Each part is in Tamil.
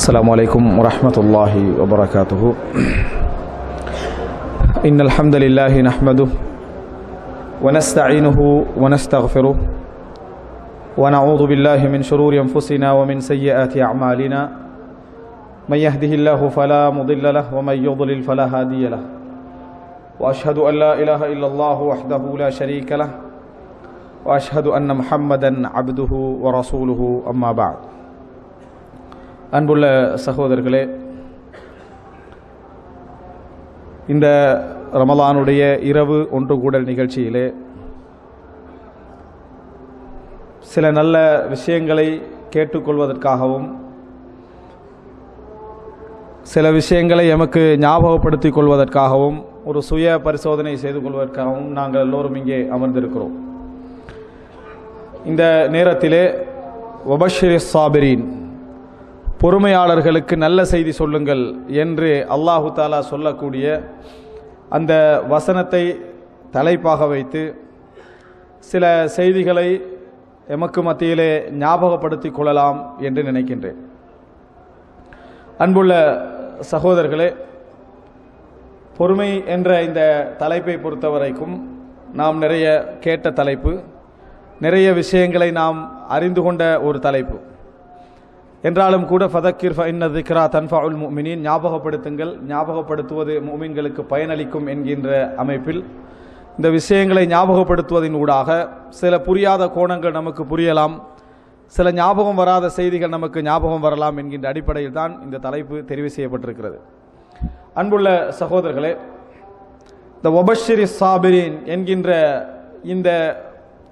السلام عليكم ورحمة الله وبركاته. إن الحمد لله نحمده ونستعينه ونستغفره ونعوذ بالله من شرور أنفسنا ومن سيئات أعمالنا. من يهده الله فلا مضل له ومن يضلل فلا هادي له. وأشهد أن لا إله إلا الله وحده لا شريك له وأشهد أن محمدا عبده ورسوله أما بعد. அன்புள்ள சகோதரர்களே, இந்த ரமலானுடைய இரவு ஒன்று கூடல் நிகழ்ச்சியிலே சில நல்ல விஷயங்களை கேட்டுக்கொள்வதற்காகவும் சில விஷயங்களை எமக்கு ஞாபகப்படுத்திக் கொள்வதற்காகவும் ஒரு சுய பரிசோதனை செய்து கொள்வதற்காகவும் நாங்கள் எல்லோரும் இங்கே அமர்ந்திருக்கிறோம். இந்த நேரத்திலே வபஷிரி சாபிரீன், பொறுமையாளர்களுக்கு நல்ல செய்தி சொல்லுங்கள் என்று அல்லாஹு தாலா சொல்லக்கூடிய அந்த வசனத்தை தலைப்பாக வைத்து சில செய்திகளை எமக்கு மத்தியிலே ஞாபகப்படுத்திக் கொள்ளலாம் என்று நினைக்கின்றேன். அன்புள்ள சகோதரர்களே, பொறுமை என்ற இந்த தலைப்பை பொறுத்தவரைக்கும் நாம் நிறைய கேட்ட தலைப்பு, நிறைய விஷயங்களை நாம் அறிந்து கொண்ட ஒரு தலைப்பு என்றாலும் கூட ஃபதக்கிர் ஃபஇன்ன ذிக்ரா தன்ஃபஉல் முஃமினீன், ஞாபகப்படுத்துங்கள், ஞாபகப்படுத்துவது முஃமின்களுக்கு பயனளிக்கும் என்கின்ற அமைப்பில் இந்த விஷயங்களை ஞாபகப்படுத்துவதின் ஊடாக சில புரியாத கோணங்கள் நமக்கு புரியலாம், சில ஞாபகம் வராத செய்திகள் நமக்கு ஞாபகம் வரலாம் என்கின்ற அடிப்படையில் தான் இந்த தலைப்பு தெரிவு செய்யப்பட்டிருக்கிறது. அன்புள்ள சகோதரர்களே, இந்த வபஷிரி சாபிரீன் என்கின்ற இந்த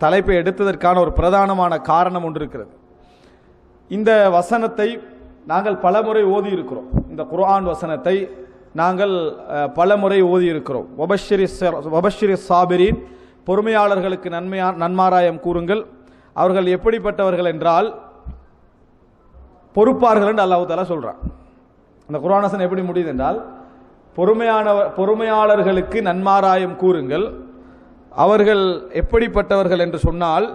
தலைப்பை எடுத்ததற்கான ஒரு பிரதானமான காரணம் ஒன்று இருக்கிறது. இந்த வசனத்தை நாங்கள் பலமுறை ஓதி இருக்கிறோம். இந்த குர்ஆன் வசனத்தை நாங்கள் பலமுறை ஓதி இருக்கிறோம். வபஷிரி சாபிரீன், பொறுமையாளர்களுக்கு நன்மாராயம் கூறுங்கள், அவர்கள் எப்படிப்பட்டவர்கள் என்றால் பொறுப்பார்கள் என்று அல்லாஹ் தஆலா சொல்றான். அந்த குர்ஆன் வசனம் எப்படி முடியுது என்றால், பொறுமையாளர்களுக்கு நன்மாராயம் கூறுங்கள், அவர்கள் எப்படிப்பட்டவர்கள் என்று சொன்னால்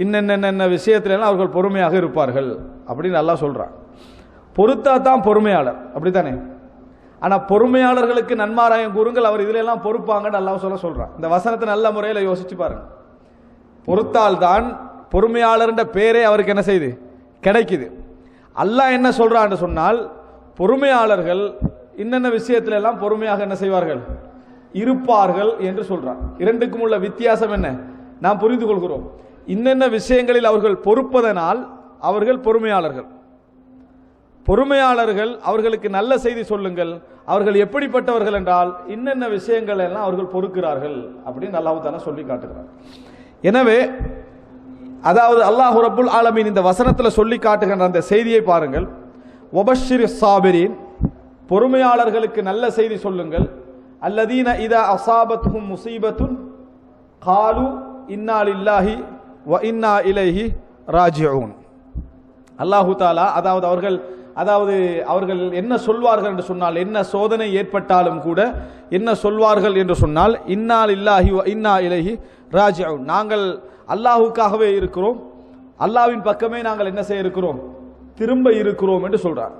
இன்னென்ன விஷயத்திலாம் அவர்கள் பொறுமையாக இருப்பார்கள் அப்படின்னு நல்லா சொல்றான். பொறுத்தா தான் பொறுமையாளர், அப்படித்தானே? ஆனா பொறுமையாளர்களுக்கு நன்மாராயம் கூறுங்கள், அவர் இதுல எல்லாம் பொறுப்பாங்கன்னு அல்லாஹ் சொல்றான். இந்த வசனத்தை நல்ல முறையில் யோசிச்சு பாருங்க. பொறுத்தால் தான் பொறுமையாளர்ன்ற பேரே அவருக்கு என்ன செய்யுது, கிடைக்குது. அல்லாஹ் என்ன சொல்றான்னு சொன்னால், பொறுமையாளர்கள் இன்னென்ன விஷயத்துல எல்லாம் பொறுமையாக என்ன செய்வார்கள், இருப்பார்கள் என்று சொல்றான். இரண்டுக்கும் உள்ள வித்தியாசம் என்ன நாம் புரிந்து கொள்கிறோம். இன்னென்ன விஷயங்களில் அவர்கள் பொறுப்பதனால் அவர்கள் பொறுமையாளர்கள். பொறுமையாளர்கள் அவர்களுக்கு நல்ல செய்தி சொல்லுங்கள், அவர்கள் எப்படிப்பட்டவர்கள் என்றால் இன்னென்ன விஷயங்கள் எல்லாம் அவர்கள் பொறுக்கிறார்கள் அப்படின்னு அல்லாஹ் தஆலா சொல்லி காட்டுகிறார். எனவே அதாவது அல்லாஹ் ரப்புல் ஆலமீன் இந்த வசனத்தில் சொல்லி காட்டுகின்ற அந்த செய்தியை பாருங்கள். வபஷிரி சாபிரீன், பொறுமையாளர்களுக்கு நல்ல செய்தி சொல்லுங்கள். அல்லதீன இதா அஸாபத்ஹும் முஸீபத்துன் காலு இன்னா லில்லாஹி வ இன்னா இலைஹி ராஜிஊன். அல்லாஹு தஆலா அவர்கள் என்ன சொல்வார்கள் என்று சொன்னால், என்ன சோதனை ஏற்பட்டாலும் கூட என்ன சொல்வார்கள் என்று சொன்னால், இன்னா லில்லாஹி வ இன்னா இலைஹி ராஜிஊன், நாங்கள் அல்லாஹ்வுக்காகவே இருக்கிறோம், அல்லாஹ்வின் பக்கமே நாங்கள் என்ன செய்ய இருக்கிறோம், திரும்ப இருக்கிறோம் என்று சொல்றார்.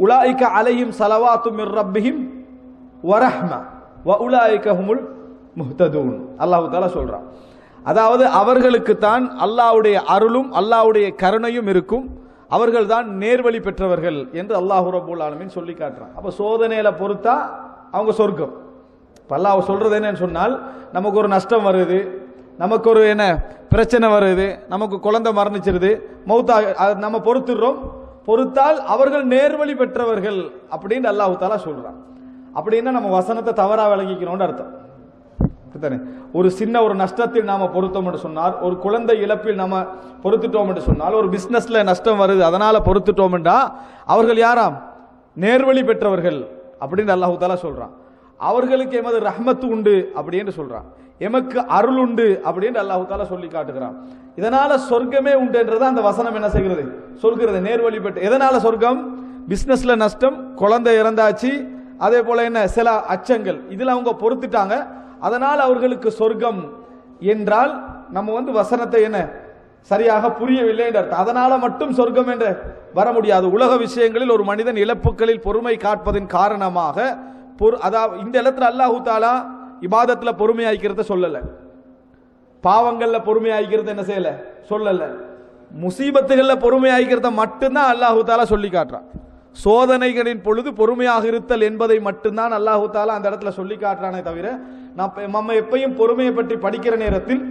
உலாயிக அலைஹிம் ஸலவாத்து மிர் ரப்பிஹிம் வ ரஹ்மா வ உலாயிக ஹுமுல் முஹ்ததூன். அல்லாஹ் தஆலா சொல்றான். அதாவது அவர்களுக்கு தான் அல்லாஹ்வுடைய அருளும் அல்லாஹ்வுடைய கருணையும் இருக்கும், அவர்கள் தான் நேர்வழி பெற்றவர்கள் என்று அல்லாஹ் ரப்பல் ஆலமீன் சொல்லி காட்டுறான். அப்ப சோதனையில பொறுத்தா அவங்க சொர்க்கம். அல்லாஹ் சொல்றது என்னன்னு சொன்னால், நமக்கு ஒரு நஷ்டம் வருது, நமக்கு ஒரு என்ன பிரச்சனை வருது, நமக்கு குழந்தை மரணிச்சிருது, மௌத்தா, நம்ம பொறுத்துடுறோம், பொறுத்தால் அவர்கள் நேர்வழி பெற்றவர்கள் அப்படின்னு அல்லாஹ் தஆலா சொல்றான். அப்படின்னா நம்ம வசனத்தை தவறா விளங்கிக்கணும்னு அர்த்தம். ஒரு சின்ன ஒரு நஷ்டத்தில் நாம பொறுத்தோம் என்று சொன்னால், ஒரு குழந்தை இழப்பில் நாம பொறுத்துட்டோம் என்று சொன்னால், ஒரு பிசினஸ்ல நஷ்டம் வருது அதனால பொறுத்துட்டோம் என்றா அவர்கள் யாராம், நேர்வழி பெற்றவர்கள் அப்படின்னு அல்லாஹ் தஆலா சொல்றான். அவர்களுக்கு எமது ரஹ்மத்து உண்டு அப்படின்னு சொல்றான், எமக்கு அருள் உண்டு அப்படின்னு அல்லாஹ் தஆலா சொல்லி காட்டுகிறான். இதனால சொர்க்கமே உண்டு என்றது அந்த வசனம் என்ன செய்கிறது, சொல்கிறது. நேர்வழி பெற்ற எதனால சொர்க்கம், பிசினஸ்ல நஷ்டம், குழந்தை இறந்தாச்சு, அதே போல என்ன சில அச்சங்கள், இதுல அவங்க பொறுத்துட்டாங்க, அதனால் அவர்களுக்கு சொர்க்கம் என்றால் நம்ம வசனத்தை என்ன சரியாக புரியவில்லை என்ற அர்த்தம். அதனால மட்டும் சொர்க்கம் என்று வர முடியாது. உலக விஷயங்களில் ஒரு மனிதன் இழப்புகளில் பொறுமை காட்பதின் காரணமாக அதாவது இந்த இடத்துல அல்லாஹு தாலா இபாதத்துல பொறுமையாய்க்கிறத சொல்லல, பாவங்கள்ல பொறுமையாய்க்கிறது என்ன செய்யல சொல்லல, முசீபத்துகள்ல பொறுமையாய்க்கிறத மட்டும்தான் அல்லாஹு தாலா சொல்லி காட்டுறான். சோதனைகளின் பொழுது பொறுமையாக இருத்தல் என்பதை மட்டும்தான் அல்லாஹு தாலா அந்த இடத்துல சொல்லி காட்டுறானே தவிர, நம்ம எப்பையும் பொறுமையை பற்றி படிக்கிற நேரத்தில்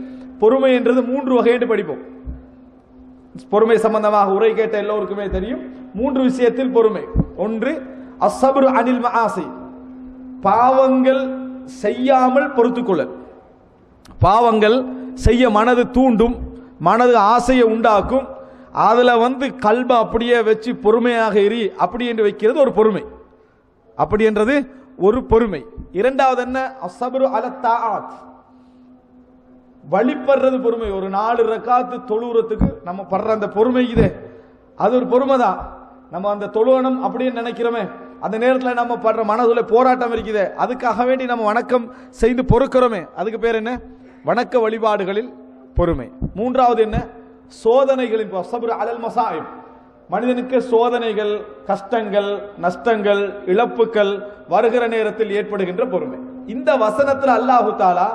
பொறுமை என்றது 3 வகை என்று படிப்போம். பொறுமை சம்பந்தமாக உரை கேட்ட எல்லோருக்குமே தெரியும் 3 விஷயத்தில் பொறுமை. ஒன்று அஸ்ஸப்ரு அனில் மஆசி, பாவங்கள் செய்யாமல் பொறுத்துக்கொள்ளல். பாவங்கள் செய்ய மனது தூண்டும், மனது ஆசையை உண்டாக்கும், அதுல கல்ப அப்படியே வச்சு பொறுமையாக எரி அப்படி என்று வைக்கிறது ஒரு பொறுமை. அப்படி என்றது ஒரு பொறுமை. இரண்டாவது என்ன, அஸ்ஸப்ரு அல தாஆத், வழிபடுறது பொறுமை. ஒரு 4 ரக்காத்து தொழுறதுக்கு நம்ம படுற அந்த பொறுமை இதே, அது ஒரு பொறுமை தான். நம்ம அந்த தொழுவணும் அப்படின்னு நினைக்கிறோமே, அந்த நேரத்தில் நம்ம படுற மனதுல போராட்டம் இருக்குதே, அதுக்காக வேண்டி நம்ம வணக்கம் செய்து பொறுக்கிறோமே, அதுக்கு பேர் என்ன, வணக்க வழிபாடுகளில் பொறுமை. மூன்றாவது என்ன, சோதனைகளின் சப்ரு அலல் மசாயிப், மனிதனுக்கு சோதனைகள், கஷ்டங்கள், நஷ்டங்கள், இழப்புகள் வருகிற நேரத்தில் ஏற்படுகின்ற பொறுமை. இந்த வசனத்தில் அல்லாஹு தாலா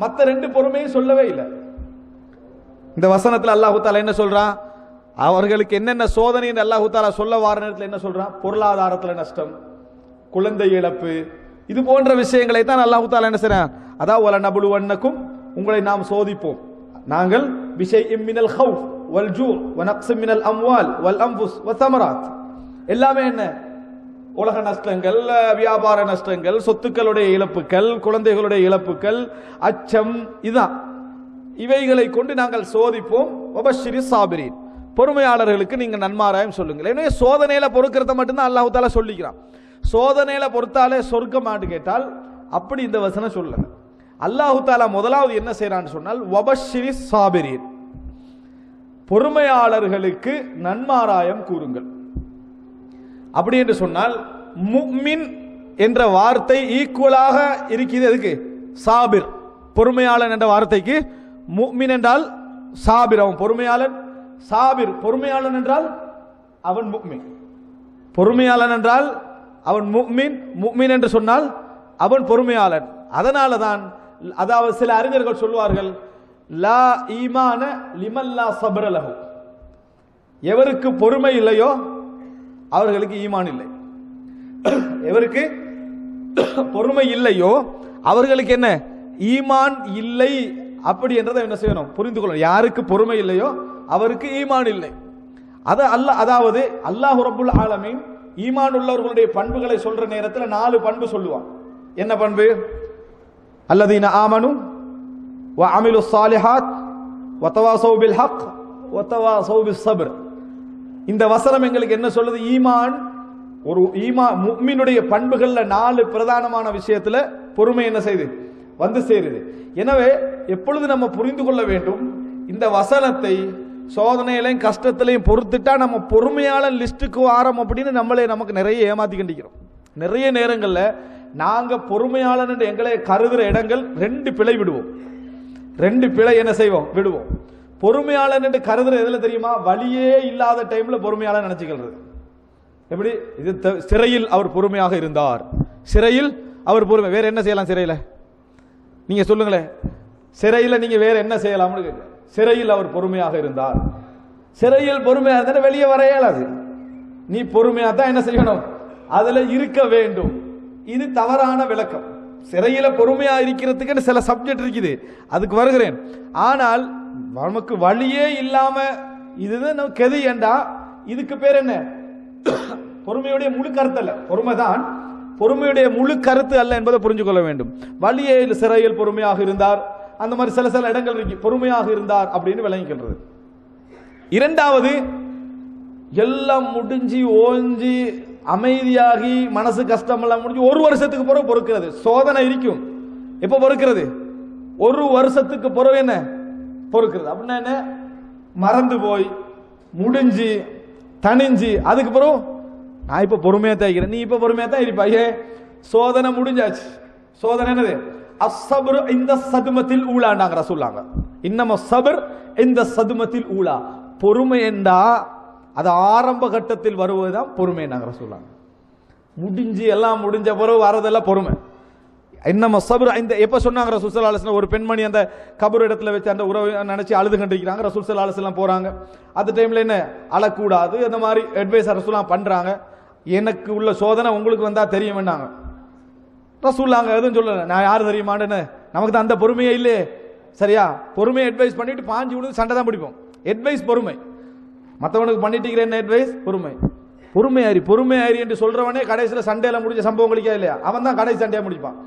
மற்ற 2 பொறுமையும் சொல்லவே இல்லை. இந்த வசனத்தில் அல்லாஹு தாலா என்ன சொல்றான், அவர்களுக்கு என்னென்ன சோதனை என்று அல்லாஹு தாலா சொல்ல வார நேரத்தில் என்ன சொல்றான், பொருளாதாரத்தில் நஷ்டம், குழந்தை இழப்பு, இது போன்ற விஷயங்களை தான் அல்லாஹு தாலா என்ன செய்றான், அதாவது வல நபுலுவன்னக்கும், உங்களை நாம் சோதிப்போம், நாங்கள் பிஷைஇம் மினல் ஹவுஃப் வல் ஜூ வ நக்ஸிம் மினல் அம்வால் வல் அன்ஃபுஸ் வ ஸமராத், எல்லாமே என்ன, உலக நஷ்டங்கள், வியாபார நஷ்டங்கள், சொத்துக்களுடைய இழப்புகள், குழந்தைகளுடைய இழப்புகள், அச்சம், இதுதான். இவைகளை கொண்டு நாங்கள் சோதிப்போம். வபஷ்ஷிரி சாபிரீன், பொறுமையாளர்களுக்கு நீங்க நன்மாராயம் சொல்லுங்கள். எனவே சோதனையில பொறுக்கிறத மட்டும்தான் அல்லாஹ் தாலா சொல்லிக்கிறான். சோதனையில பொறுத்தாலே சொர்க்கமாட்டு கேட்டால் அப்படி இந்த வசனம் சொல்லல. அல்லாஹ் தாலா முதலாவது என்ன செய்யறான்னு சொன்னால், வபஷ்ஷிரி சாபிரீன், பொறுமையாளர்களுக்கு நன்மாராயம் கூறுங்கள். அப்படி என்று சொன்னால் முஃமின் என்ற வார்த்தை ஈக்குவலாக இருக்குது எதுக்கு, சாபிர், பொறுமையாளன் என்ற வார்த்தைக்கு. முஃமின் என்றால் சாபிர், அவன் பொறுமையாளன். சாபிர், பொறுமையாளன் என்றால் அவன் முஃமின். பொறுமையாளன் என்றால் அவன் முஃமின், முஃமின் என்று சொன்னால் அவன் பொறுமையாளன். அதனால தான், அதாவது சில அறிஞர்கள் சொல்வார்கள், லா ஈமான லிமன் லா சப்ர லஹு, எவருக்கு பொறுமை இல்லையோ அவர்களுக்கு ஈமான் இல்லை. எவருக்கு பொறுமை இல்லையோ அவர்களுக்கு என்ன, ஈமான் இல்லை. அப்படி என்றதை என்ன செய்யணும், புரிந்து கொள்ளணும். யாருக்கு பொறுமை இல்லையோ அவருக்கு ஈமான் இல்லை. அதாவது அல்லாஹ் ரப்புல் ஆலமீன் ஈமான் உள்ளவர்களுடைய பண்புகளை சொல்ற நேரத்தில் 4 பண்பு சொல்லுவான். என்ன பண்பு, அல்லதீன ஆமனு வ அமிலு ஸாலிஹாத் வ தவாஸவ் பில் ஹக் வ தவாஸவ் பிஸ் ஸப்ர். இந்த வசனம் எங்களுக்கு என்ன சொல்லுது, ஈமான், ஒரு முஃமினுடைய பண்புகள்ல 4 பிரதானமான விஷயத்துல பொறுமை என்ன செய்து சேருது. எனவே எப்பொழுது நம்ம புரிந்து கொள்ள வேண்டும், இந்த வசனத்தை சோதனையிலையும் கஷ்டத்திலையும் பொறுத்துட்டா நம்ம பொறுமையாளன் லிஸ்டுக்கு வாரம் அப்படின்னு நமக்கு நிறைய ஏமாத்தி கண்டிக்கிறோம். நிறைய நேரங்கள்ல நாங்க பொறுமையாளன் என்று எங்களை கருதுற இடங்கள் 2 பிழை விடுவோம். 2 பிழை என்ன செய்வோம், விடுவோம். பொறுமையாளன் என்று கருதுற எதுல தெரியுமா, வழியே இல்லாத டைம்ல பொறுமையாளன் நினைச்சுக்கிறது. எப்படி, இது சிறையில் அவர் பொறுமையாக இருந்தார், சிறையில் அவர் பொறுமை, வேற என்ன செய்யலாம் சிறையில, நீங்க சொல்லுங்களேன், சிறையில நீங்க வேற என்ன செய்யலாம்னு கேட்க. சிறையில் அவர் பொறுமையாக இருந்தார், சிறையில் பொறுமையா இருந்தா வெளியே வர இயலாது, நீ பொறுமையா தான் என்ன செய்யணும், அதுல இருக்க வேண்டும். இது தவறான விளக்கம். சிறையில பொறுமையா இருக்கிறதுக்கு சில சப்ஜெக்ட் இருக்குது, அதுக்கு வருகிறேன். ஆனால் நமக்கு வழியே இல்லாம இதுதான் கெதி என்றா, இதுக்கு பேர் என்ன, பொறுமையுடைய முழு கருத்து அல்ல. பொறுமைதான் பொறுமையுடைய முழு கருத்து அல்ல என்பதை புரிஞ்சு கொள்ள வேண்டும். வழியே சிறையில் பொறுமையாக இருந்தார், அந்த மாதிரி சில இடங்கள் இருக்கு, பொறுமையாக இருந்தார் அப்படின்னு விளங்கிக்கிறது. இரண்டாவது, எல்லாம் முடிஞ்சு ஓஞ்சி அமைதியாகி மனசு கஷ்டம் எல்லாம் முடிஞ்சு 1 வருஷத்துக்கு பிறகு பொறுக்கிறது. சோதனை இருக்கும், எப்ப பொறுக்கிறது, 1 வருஷத்துக்கு பிறகு என்ன பொறுக்கிறது. அப்படின்னா என்ன, மறந்து போய் முடிஞ்சு தனிஞ்சு அதுக்கு பிறகு நான் இப்ப பொறுமையா தான் இருக்கிறேன், நீ இப்ப பொறுமையா தான் இருப்பாயே, சோதனை முடிஞ்சாச்சு. சோதனை என்னது, அஸ்ஸப்ரு இந்த சதுமத்தில் ஊலாண்டாங்க ரசூலுல்லாஹ். இன்னம ஸப்ர் இந்த சதுமத்தில் ஊலா. பொறுமை என்றா அது ஆரம்ப கட்டத்தில் வருவதுதான் பொறுமை நாங்க ரசூலுல்லாஹ். முடிஞ்சு எல்லாம் முடிஞ்ச பிறகு வரதெல்லாம் பொறுமை. இன்னம ஸப்ர் இந்த எப்ப சொன்னாங்க ரசூல் ஸல்லல்லாஹு அலைஹி வஸல்லம்? ஒரு பெண்மணி அந்த கபர் இடத்துல வச்சு அந்த உறவை நினைச்சு அழுது கண்டிருக்கிறாங்க. ரசூல் ஸல்லல்லாஹு அலைஹி வஸல்லம் போறாங்க. அந்த டைம்ல என்ன அழக்கூடாது அந்த மாதிரி அட்வைஸ் ரசூலுல்லாஹ் பண்றாங்க. எனக்கு உள்ள சோதனை உங்களுக்கு வந்தா தெரியும்னாங்க. ரசூலுல்லாஹ் எதுவும் சொல்லல, நான் யாரு தெரியுமான்னு. நமக்கு தான் அந்த பொறுமையே இல்லையே. சரியா, பொறுமையை அட்வைஸ் பண்ணிட்டு பாஞ்சு விழுந்து சண்டை தான் பிடிப்போம். அட்வைஸ் பொறுமை, மற்றவனுக்கு பண்ணிட்டு என்ன அட்வைஸ் பொறுமை. பொறுமையாரி என்று சொல்றவனே கடைசியில் சண்டையில முடிஞ்ச சம்பவம் கிடைக்கா இல்லையா, அவன் தான் கடைசி சண்டையா முடிப்பான்.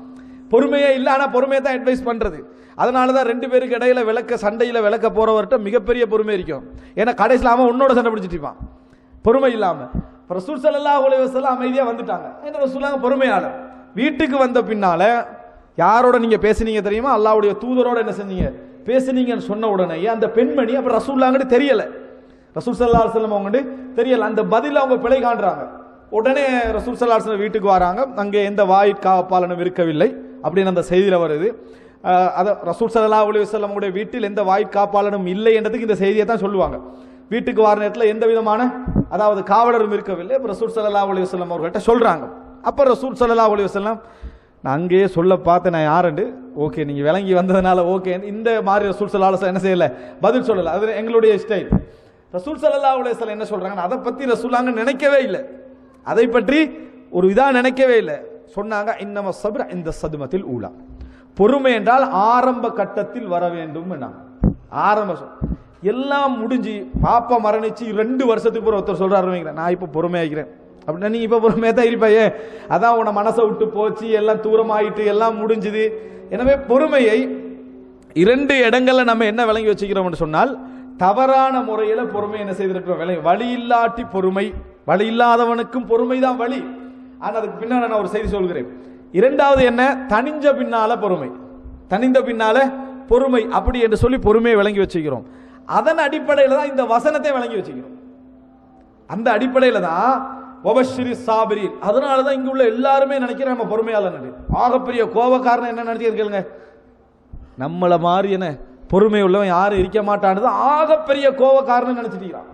பொறுமையே இல்லை, ஆனா பொறுமையை தான் அட்வைஸ் பண்றது. அதனாலதான் ரெண்டு பேருக்கு இடையில சண்டையில விளக்க போறவர்கிட்ட மிகப்பெரிய பொறுமை இருக்கும். ஏன்னா கடைசியில் அவன் உன்னோட சண்டை பிடிச்சிட்டு இருப்பான் பொறுமை இல்லாம. ரசூல் ஸல்லல்லாஹு அலைஹி வஸல்லம் அமைதியா வந்துட்டாங்க. என்ன ரசூலுல்லாஹ் பொறுமையாளர். வீட்டுக்கு வந்த பின்னால யாரோட நீங்க பேசுனீங்க தெரியுமா? அல்லாஹ்வுடைய தூதரோட என்ன செஞ்சீங்க பேசுனீங்கன்னு சொன்ன உடனே அந்த பெண்மணி அப்ப ரசூலுல்லாஹ்ங்கிட்ட தெரியல, ரசூல் ஸல்லல்லாஹு அலைஹி வஸல்லம் அவங்ககிட்ட தெரியல. அந்த பதில அவங்க பிழை காண்றாங்க. உடனே ரசூல் ஸல்லல்லாஹு அலைஹி வஸல்லம் வீட்டுக்கு வராங்க. அங்கே எந்த வாயிற்காப்பாளனும் இருக்கவில்லை அப்படின்னு அந்த செய்தியில வருது. ரசூல் ஸல்லல்லாஹு அலைஹி வஸல்லம் உடைய வீட்டில் எந்த வாயிற்காப்பாளனும் இல்லை என்றதுக்கு இந்த செய்தியை தான் சொல்லுவாங்க. வீட்டுக்கு வர நேரத்தில் எந்த விதமான அதாவது காவலரும் இருக்கவில்லை. ரசூல் ஸல்லல்லாஹு அலைஹி வஸல்லம் அவர்கள்ட்ட சொல்றாங்க. அப்ப ரசூல் ஸல்லல்லாஹு அலைஹி வஸல்லம் நான் அங்கேயே சொல்ல பார்த்தேன் நான் யாருண்டு, ஓகே நீங்க விளங்கி வந்ததுனால ஓகே. இந்த மாதிரி ரசூல் ஸல்லல்லாஹு அலைஹி வஸல்லம் என்ன செய்யல, பதில் சொல்லல. அது எங்களுடைய ஸ்டைல். ரசூல் ஸல்லல்லாஹு அலைஹி வஸல்லம் என்ன சொல்றாங்க, அதை பத்தி ரசூலுல்லாஹ் நினைக்கவே இல்லை, அதை பற்றி ஒரு இதா நினைக்கவே இல்லை. சொன்னாங்க இன்னம ஸப்ர இந்த சதுமத்தில் ஊலா. பொறுமை என்றால் ஆரம்ப கட்டத்தில் வர வேண்டும். எல்லாம் முடிஞ்சு பாப்பா மரணிச்சு 2 வருஷத்துக்கு பிறகு ஒருத்தர் சொல்றாரு, நான் இப்ப பொறுமையாகிறேன் அப்படின்னா நீ இப்ப பொறுமையா தான் இருப்பாயே, அதான் உன மனசை விட்டு போச்சு, எல்லாம் தூரமாயிட்டு எல்லாம் முடிஞ்சுது. எனவே பொறுமையை 2 இடங்கள்ல நம்ம என்ன விளங்கி வச்சுக்கிறோம் சொன்னால், தவறான முறையில பொறுமை என்ன செய்திருக்கிறோம், வழி இல்லாட்டி பொறுமை, வழி இல்லாதவனுக்கும் பொறுமை தான் வழி. ஆனா அதுக்கு பின்னால நான் ஒரு செய்தி சொல்கிறேன். 2வது என்ன, தனிஞ்ச பின்னால பொறுமை, தனிந்த பின்னால பொறுமை அப்படி என்று சொல்லி பொறுமையை விளங்கி வச்சுக்கிறோம். அதன் அடிப்படையில தான் இந்த வசனத்தை விளங்கி வச்சுக்கிறோம். அந்த அடிப்படையில தான் வபஷ்ஷிரி சாபிரீன். அதனாலதான் இங்க உள்ள எல்லாருமே நினைக்கிறேன் நம்ம பொறுமையாளர். ஆகப்பெரிய கோபக்காரன் என்ன நினைச்சிருக்கீங்க, நம்மள மாதிரி என்ன பொறுமை உள்ளவன் யாரும் இருக்க மாட்டான்னு ஆகப்பெரிய கோபக்காரன் நினைச்சிட்டான்.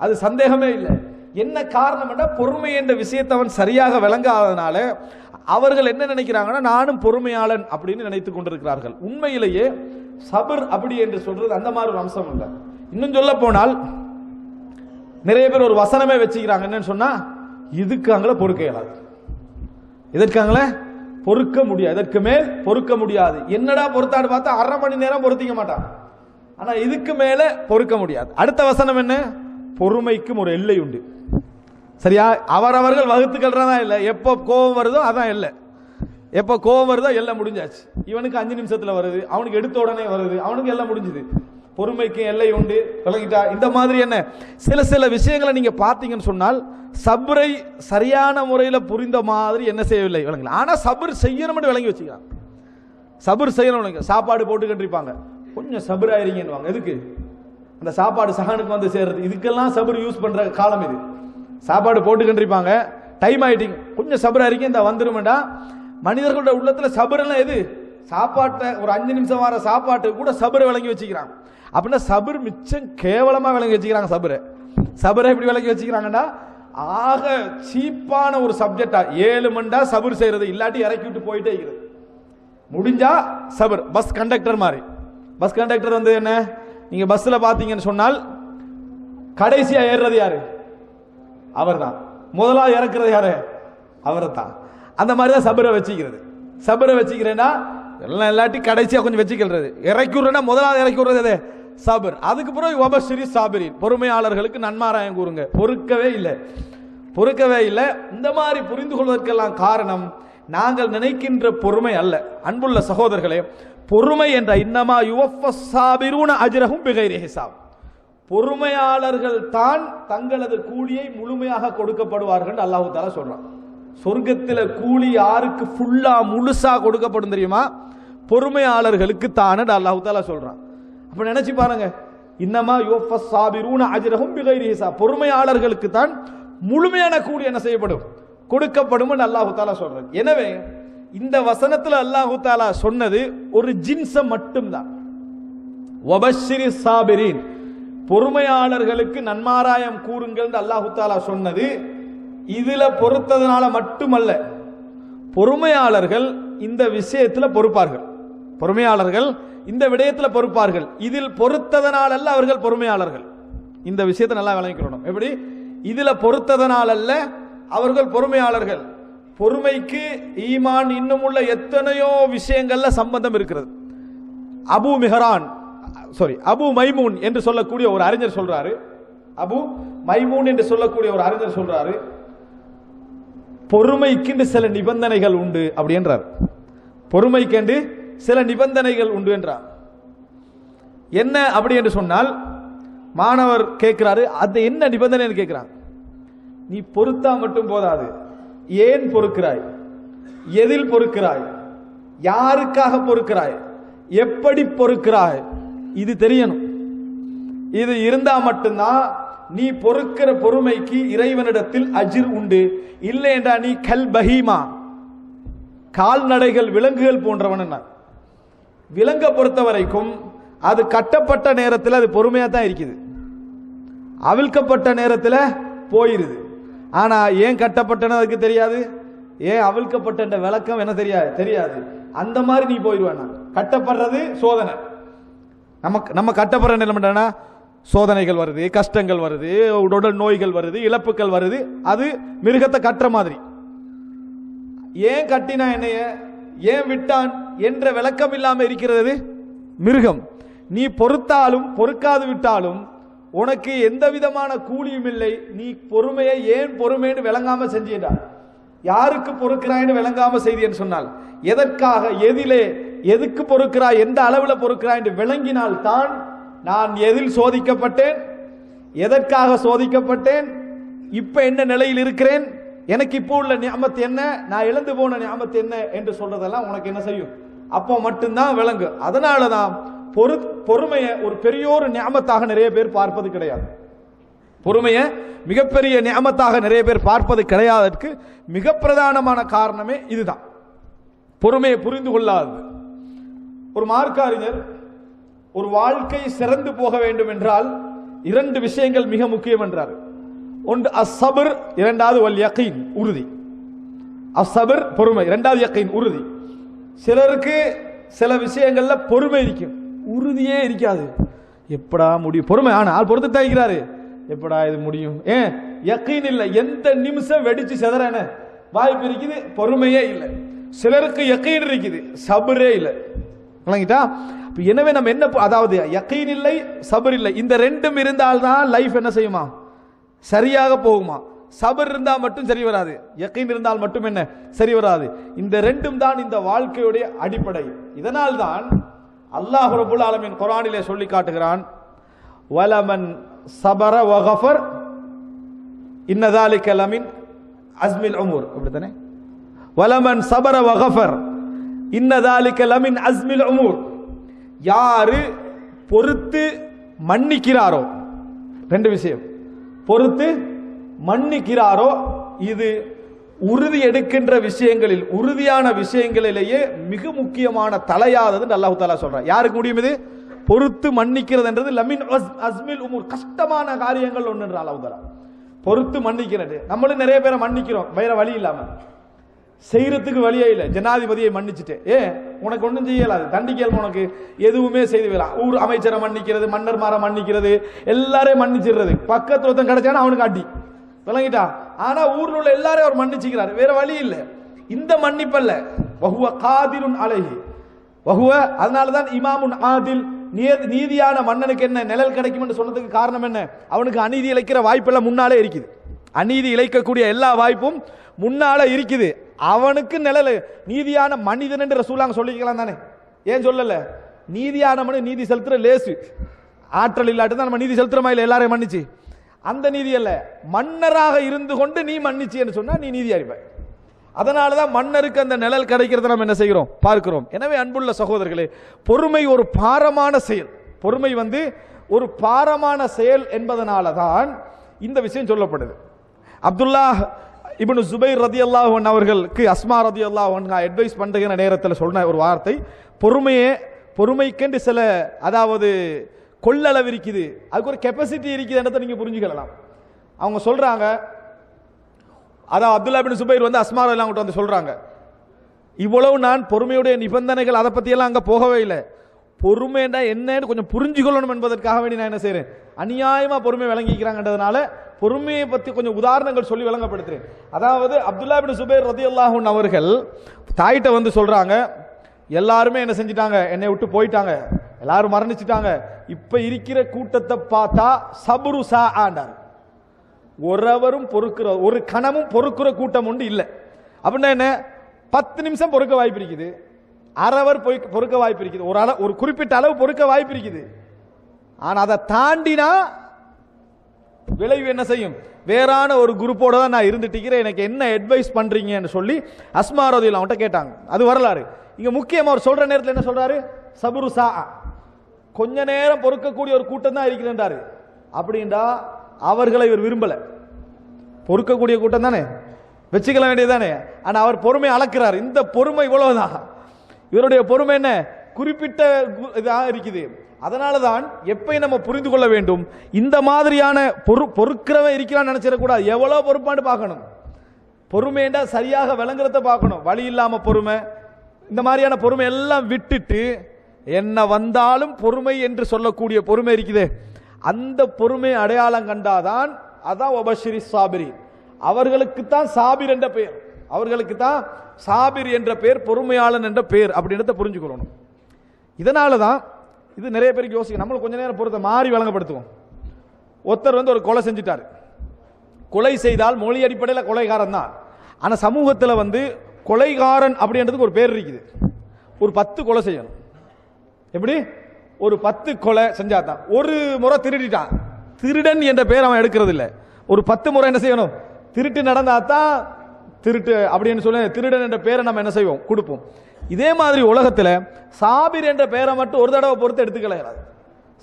அது சந்தேகமே இல்லை. என்ன காரணம் என்றால் பொறுமை என்ற விஷயத்தை அவன் சரியாக விளங்காதனால அவர்கள் என்ன நினைக்கிறாங்கன்னா நானும் பொறுமையாளன் அப்படின்னு நினைத்துக் கொண்டிருக்கிறார்கள். உண்மையிலேயே சபர் அப்படி என்று சொல்றது அந்த மாதிரி ஒரு அம்சம் இல்லை. இன்னும் சொல்ல போனால் நிறைய பேர் ஒரு வசனமே வச்சுக்கிறாங்க, என்னன்னு சொன்னா இதுக்காங்கள பொறுக்க இயலாது, இதற்காங்கள பொறுக்க முடியாது, இதற்கு மேல் பொறுக்க முடியாது. என்னடா பொறுத்தாடு பார்த்தா 1/2 மணி நேரம் பொறுத்திக்க மாட்டான், ஆனா இதுக்கு மேல பொறுக்க முடியாது. அடுத்த வசனம் என்ன, பொறுமைக்கும் ஒரு எல்லை உண்டு. சரியா, அவரவர்கள் வகுத்துக்கள்றதா இல்லை, எப்போ கோபம் வருதோ அதான் இல்லை, எப்போ கோபம் வருதோ எல்லாம் முடிஞ்சாச்சு. இவனுக்கு 5 நிமிஷத்துல வருது, அவனுக்கு எடுத்த உடனே வருது, அவனுக்கு எல்லாம் முடிஞ்சுது. பொறுமைக்கு எல்லை உண்டு, விளங்கிட்டா? இந்த மாதிரி என்ன சில விஷயங்களை நீங்க பார்த்தீங்கன்னு சொன்னால் சப்ரை சரியான முறையில் புரிந்த மாதிரி என்ன செய்யவில்லை, விளங்கல. ஆனா சபர் செய்யணும்னு விளங்கி வச்சுக்கிறான். சபர் செய்யணும். சாப்பாடு போட்டு கண்டிருப்பாங்க, கொஞ்சம் சபர் ஆயிருங்கன்னுவாங்க. எதுக்கு? அந்த சாப்பாடு சகனுக்கு வந்து சேர்றது. இதுக்கெல்லாம் சபர் யூஸ் பண்ற காலம் இது. சாப்பாடு போட்டு கண்டிருப்பாங்க, டைம் ஆயிட்டீங்க, கொஞ்சம் சபர் ஆயிருங்க, இந்த வந்துருமெண்டா. மனிதர்களோட உள்ளத்துல சபர் எல்லாம் எது, சாப்பாட்டை ஒரு 5 நிமிஷம் வர சாப்பாட்டு கூட சபரை விளங்கி வச்சுக்கிறாங்க. அப்படின்னா சபர் மிச்சம் கேவலமா விளங்கி வச்சுக்கிறாங்க. சபரை எப்படி விளங்கி வச்சுக்கிறாங்கன்னா ஆக சீப்பான ஒரு சப்ஜெக்டா 7 மண்டா சபர் செய்யறது, இல்லாட்டி இறக்கி விட்டு போயிட்டே இருக்கிறது. முடிஞ்சா சபர். பஸ் கண்டக்டர் மாதிரி. பஸ் கண்டக்டர் வந்து என்ன, நீங்க பஸ்ல பாத்தீங்கன்னு சொன்னால் கடைசியா ஏறுறது யாரு, அவர் தான். முதலாவது இறக்குறது யாரு, அவர் தான். அந்த மாதிரி தான் சபரை வச்சுக்கிறது. சபரை வச்சுக்கிறேன்னா எல்லாம் இல்லாட்டி கடைசியா கொஞ்சம் வச்சுக்கிறது. இறக்கி விடுறேன்னா முதலாவது இறக்கி விடுறது சபர். அதுக்கு பிறகு வபஷ்ஷிரி சாபிரீன், பொறுமையாளர்களுக்கு நன்மாராயம் கூறுங்க. பொறுக்கவே இல்லை. இந்த மாதிரி புரிந்து கொள்வதற்கெல்லாம் காரணம் நாங்கள் நினைக்கின்ற பொறுமை அல்ல. அன்புள்ள சகோதரர்களே, பொறுமை என்ற இன்னமா யுவஃபஸ் சாபிரூன அஜ்ரஹும் பிகைரி ஹிசாப். பொறுமையாளர்கள் தான் தங்களது கூலியை முழுமையாக கொடுக்கப்படுவார்கள் அல்லாஹ் தஆலா சொல்றான். சொர்க்கத்தில் கூலி யாருக்கு ஃபுல்லா முழுசா கொடுக்கப்படும் தெரியுமா, பொறுமையாளர்களுக்கு தான் அல்லாஹ் தஆலா சொல்றான். அப்ப நினைச்சு பாருங்க, இன்னமா யுவஃபஸ் சாபிரூன அஜ்ரஹும் பிகைரி ஹிசாப், பொறுமையாளர்களுக்கு தான் முழுமையான கூலி என்ன செய்யப்படும், கொடுக்கப்படும் அல்லாஹ் தஆலா சொல்றான். எனவே இந்த வசனத்துல அல்லாஹு தஆலா சொன்னது ஒரு ஜின்ஸ மட்டும்தான். வபஷ்ஷிரி சாபிரீன், பொறுமையாளர்களுக்கு நன்மாராயம் கூறுங்கள் அல்லாஹு தஆலா சொன்னது இதுல பொறுத்ததனால மட்டுமல்ல. பொறுமையாளர்கள் இந்த விஷயத்துல பொறுப்பார்கள். பொறுமையாளர்கள் இந்த விடயத்துல பொறுப்பார்கள். இதில் பொறுத்ததனால் அல்ல அவர்கள் பொறுமையாளர்கள். இந்த விஷயத்தை நல்லா விளங்கிக்கணும். எப்படி? இதுல பொறுத்ததனால் அல்ல அவர்கள் பொறுமையாளர்கள். பொறுமைக்கு ஈமான் இன்னும் உள்ள எத்தனையோ விஷயங்கள்ல சம்பந்தம் இருக்கிறது. அபு மைமூன் என்று சொல்லக்கூடிய ஒரு அறிஞர் சொல்றாரு. அபு மைமூன் என்று சொல்லக்கூடிய ஒரு அறிஞர் சொல்றாரு, பொறுமைக்கு சில நிபந்தனைகள் உண்டு அப்படி என்றார். பொறுமைக்கு சில நிபந்தனைகள் உண்டு என்றார். என்ன அப்படி என்று சொன்னால், மாணவர் கேட்கிறாரு, அது என்ன நிபந்தனை கேட்கிறார். நீ பொறுத்தா மட்டும் போதாது, ஏன் பொறுக்கிறாய், எதில் பொறுக்கிறாய், யாருக்காக பொறுக்கிறாய், எப்படி பொறுக்கிறாய், இது தெரியணும். இது இருந்தா மட்டும்தான் நீ பொறுக்கிற பொறுமைக்கு இறைவனிடத்தில் அஜிர் உண்டு. இல்லை என்றா நீ கல் பஹீமா, கால்நடைகள் விலங்குகள் போன்றவன். விலங்க பொறுத்த வரைக்கும் அது கட்டப்பட்ட நேரத்தில் அது பொறுமையா தான் இருக்குது, அவிழ்க்கப்பட்ட நேரத்தில் போயிருது. ஆனா ஏன் கட்டப்பட்டன அதுக்கு தெரியாது, ஏன் அவிழ்க்கப்பட்ட விளக்கம் என்ன தெரியாது. அந்த மாதிரி நீ போயிடுவானா. கட்டப்படுறது சோதனை. நம்ம கட்டப்படுற நிலைமைனா சோதனைகள் வருது, கஷ்டங்கள் வருது, உடல் நோய்கள் வருது, இழப்புகள் வருது. அது மிருகத்தை கட்டுற மாதிரி. ஏன் கட்டினா என்னைய, ஏன் விட்டான் என்ற விளக்கம் இல்லாம இருக்கிறது மிருகம். நீ பொறுத்தாலும் பொறுக்காது விட்டாலும் உனக்கு எந்த விதமான கூலியும் இல்லை. நீ பொறுமையை ஏன் பொறுமைன்னு விளங்காம செஞ்சா, யாருக்கு பொறுக்கிறாய்னு விளங்காம செய்தேன்னு சொன்னால், எதற்காக, எதிலே, எதுக்கு பொறுக்கிறாய், எந்த அளவில் பொறுக்கிறாய் என்று விளங்கினால் தான் நான் எதில் சோதிக்கப்பட்டேன், எதற்காக சோதிக்கப்பட்டேன், இப்ப என்ன நிலையில் இருக்கிறேன், எனக்கு இப்போ உள்ள நியாமத் என்ன, நான் இழந்து போன நியாமத் என்ன என்று சொல்றதெல்லாம் உனக்கு என்ன செய்யும், அப்போ மட்டும்தான் விளங்கு. அதனாலதான் பொறுமையை ஒரு பெரிய ஒரு நியாமத்தாக நிறைய பேர் பார்ப்பது கிடையாது. பொறுமையை மிகப்பெரிய நியாமத்தாக நிறைய பேர் பார்ப்பது கிடையாதற்கு மிக பிரதானமான காரணமே இதுதான், பொறுமையை புரிந்து கொள்ளாதது. ஒரு மார்க்க அறிஞர் ஒரு வாழ்க்கை சிறந்து போக வேண்டும் என்றால் இரண்டு விஷயங்கள் மிக முக்கியம் என்றார். ஒன்று அஸ்ஸபர், இரண்டாவது வல் யகீன், உறுதி. அஸ்ஸபர் பொறுமை, இரண்டாவது யகீன் உறுதி. சிலருக்கு சில விஷயங்கள்ல பொறுமை இருக்கும், உறுதியே இருக்காது. எப்படா முடியும், பொறுமை ஆனால் பொறுத்து தாய்க்கிறாரு, எப்படா இது முடியும், ஏன் யகீன் இல்லை, எந்த நிமிஷம் வெடிச்சு செதறான வாய்ப்பு இருக்குது, பொறுமையே இல்லை. சிலருக்கு யகீன் இருக்குது, சபரே இல்லை. விளங்கிட்டா? எனவே நம்ம என்ன, அதாவது யகீன் இல்லை, சபர் இல்லை, இந்த ரெண்டும் இருந்தால்தான் லைஃப் என்ன செய்யுமா, சரியாக போகுமா. சபர் இருந்தால் மட்டும் சரி வராது, யகீன் இருந்தால் மட்டும் என்ன சரி வராது. இந்த ரெண்டும் தான் இந்த வாழ்க்கையுடைய அடிப்படை. இதனால் தான் அல்லாஹ் ரப்பல் ஆலமீன் குர்ஆனிலே சொல்லி காட்டுகிறான், வலமன் சபர வகஃபர் இன்ன ذلك லமின் அஸ்மில் உமூர். அப்படிதானே? வலமன் சபர வகஃபர் இன்ன ذلك லமின் அஸ்மில் உமூர். யாரு பொறுத்து மன்னிக்கிறாரோ, ரெண்டு விஷயம், பொறுத்து மன்னிக்கிறாரோ இது உறுதி எடுக்கின்ற விஷயங்களில், உறுதியான விஷயங்களிலேயே மிக முக்கியமான தலையாதது அல்லாஹ் தஆலா சொல்றார். யாருக்கு முடியும் இது? பொறுத்து மன்னிக்கிறது என்றது லமின் அஸ்மில் உமூர், கஷ்டமான காரியங்கள் ஒன்று அல்லாஹ் தஆலா பொறுத்து மன்னிக்கிறது. நம்மளும் நிறைய பேரை மன்னிக்கிறோம் வேற வழி இல்லாம, செய்யறதுக்கு வழியே இல்லை. ஜனாதிபதியை மன்னிச்சுட்டு உனக்கு ஒன்றும் செய்யலாது, தண்டிக்கல் உனக்கு எதுவுமே செய்து விடலாம். ஊர் அமைச்சரை மன்னிக்கிறது, மன்னர்மாரை மன்னிக்கிறது, எல்லாரையும் மன்னிச்சிடுறது. பக்கத்து ஒருத்தன் கிடைச்சானா அவனுக்கு அடி, விளங்கிட்டா? ஆனா ஊர்ல உள்ள எல்லாரையும் அவர் மன்னிச்சுக்கிறார், வேற வழி இல்லை. இந்த மன்னிப்பல்ல, வஹுவ காதிருன் அலைஹி வஹுவ. அதனாலதான் இமாமுன் ஆதில், நீதியான மன்னனுக்கு என்ன நிழல் கிடைக்கும் என்று சொன்னதுக்கு காரணம் என்ன? அவனுக்கு அநீதி இழைக்கிற வாய்ப்பெல்லாம் முன்னாலே இருக்குது. அநீதி இழைக்கக்கூடிய எல்லா வாய்ப்பும் முன்னால இருக்குது. அவனுக்கு நிழல், நீதியான மனிதன் என்று ரசூலுல்லாஹ் சொல்லிக்கலாம் தானே? ஏன் சொல்லல? நீதியான மனிதன் நீதி செலுத்துற லேசு, ஆற்றல் இல்லாட்டு தான் நம்ம நீதி செலுத்துறமா இல்லை எல்லாரையும் மன்னிச்சு, அந்த நீதி அல்ல. மன்னராக இருந்து கொண்டு நீ மன்னிச்சு என்று சொன்னா நீ நீதி அறிவாய். அதனாலதான் மன்னருக்கு அந்த நிழல் கிடைக்கிறத நம்ம என்ன செய்கிறோம், பார்க்கிறோம். எனவே அன்புள்ள சகோதரர்களே, பொறுமை ஒரு பாரமான செயல். பொறுமை ஒரு பாரமான செயல் என்பதனால தான் இந்த விஷயம் சொல்லப்படுது. அப்துல்லாஹ் இப்னு ஜுபைர் ரலியல்லாஹு அன்ஹு அவர்களுக்கு அஸ்மா ரலியல்லாஹு அன்ஹா அட்வைஸ் பண்ணுகிற நேரத்தில் சொன்ன ஒரு வார்த்தை, பொறுமைக்கென்று சில அதாவது கொள்ளளவு இருக்குது, அதுக்கு ஒரு கெப்பாசிட்டி இருக்குதுன்றதை நீங்க புரிஞ்சுக்கலாம். அவங்க சொல்றாங்க, அதான் அப்துல்லா பின் சுபைர் வந்து அஸ்மா ரலியல்லாஹு அன்ஹா வந்து சொல்றாங்க, இவ்வளவு நான் பொறுமையுடைய நிபந்தனைகள் அதை பத்தி எல்லாம் அங்க போகவே இல்லை, பொறுமைண்டா என்னன்னு கொஞ்சம் புரிஞ்சுக்கொள்ளணும் என்பதற்காக வேண்டி நான் என்ன செய்யறேன், அநியாயமா பொறுமை விளங்கிக்கிறாங்கன்றதுனால பொறுமையை பத்தி கொஞ்சம் உதாரணங்கள் சொல்லி விளங்கப்படுத்துறேன். அதாவது அப்துல்லா பின் சுபைர் ரலியல்லாஹு அன்ஹு அவர்கள் தாயிட்ட வந்து சொல்றாங்க, எல்லாருமே என்ன செஞ்சிட்டாங்க, என்னை விட்டு போயிட்டாங்க, எல்லாரும் மரணிச்சிட்டாங்க, இப்ப இருக்கிற கூட்டத்தை பார்த்தா சபுரு சா ஆண்டார், ஒருவரும் பொறுக்கிற ஒரு கணமும் பொறுக்கிற கூட்டம் உண்டு இல்லை. அப்படின்னா என்ன, 10 நிமிஷம் பொறுக்க வாய்ப்பு இருக்குது, அரவர் பொறுக்க வாய்ப்பு இருக்குது, ஒரு குறிப்பிட்ட அளவு பொறுக்க வாய்ப்பு இருக்குது. ஆனா அதை தாண்டினா விளைவு என்ன செய்யும், வேறான ஒரு குரூப்போட தான் நான் இருந்துட்டு எனக்கு என்ன அட்வைஸ் பண்றீங்கன்னு சொல்லி அஸ்மா ரலியல்லாஹு அன்ஹா கேட்டாங்க. அது வரலாறு. இங்க முக்கியமா அவர் சொல்ற நேரத்தில் என்ன சொல்றாரு, சபுரு சா, கொஞ்ச நேரம் பொறுக்கக்கூடிய ஒரு கூட்டம் தான் இருக்கிறாரு. அப்படின்றா அவர்களை இவர் விரும்பல, பொறுக்கக்கூடிய கூட்டம் தானே வச்சுக்கல வேண்டியதானே. ஆனா அவர் பொறுமை அளக்கிறார், இந்த பொறுமை இவ்வளவுதான், இவருடைய பொறுமை என்ன குறிப்பிட்ட இதாக இருக்குது. அதனாலதான் எப்பயும் நம்ம புரிந்து கொள்ள வேண்டும், இந்த மாதிரியான பொறுக்கிறவன் இருக்கிறான்னு நினைச்சிடக்கூடாது, எவ்வளவு பொறுப்பான்னு பார்க்கணும், பொறுமைண்டா சரியாக விளங்குறத பார்க்கணும். வழி இல்லாம பொறுமை, இந்த மாதிரியான பொறுமை எல்லாம் விட்டுட்டு என்ன வந்தாலும் பொறுமை என்று சொல்லக்கூடிய பொறுமை இருக்குது, அந்த பொறுமை அடையாளம் கண்டாதான் அதான் வபஷிரி சாபிரி, அவர்களுக்கு தான் சாபிர் என்ற பெயர், அவர்களுக்கு தான் சாபிர் என்ற பெயர், பொறுமையாளன் என்ற பெயர் அப்படின்றத புரிஞ்சுக்கொள்ளணும். இதனால தான் இது நிறைய பேருக்கு யோசிக்க, நம்மளும் கொஞ்ச நேரம் பொறுத்த மாறி வழங்கப்படுத்துவோம். ஒருத்தர் வந்து ஒரு கொலை செஞ்சிட்டாரு, கொலை செய்தால் மொழி அடிப்படையில் கொலைகாரன் தான், ஆனா சமூகத்தில் வந்து கொலைகாரன் அப்படின்றதுக்கு ஒரு பேர் இருக்குது. ஒரு 10 கொலை செய்யணும், எப்படி ஒரு 10 கொலை செஞ்சாதான். ஒரு முறை திருடிட்டான், திருடன் என்ற பெயர் அவன் எடுக்கிறது இல்லை, ஒரு 10 முறை என்ன செய்யணும், திருட்டு நடந்தாதான் திருட்டு அப்படின்னு சொல்லி திருடன் என்ற பெயரை நம்ம என்ன செய்வோம், கொடுப்போம். இதே மாதிரி உலகத்தில் சாபிர் என்ற பெயரை மட்டும் ஒரு தடவை பொறுத்து எடுத்துக்கலாம்,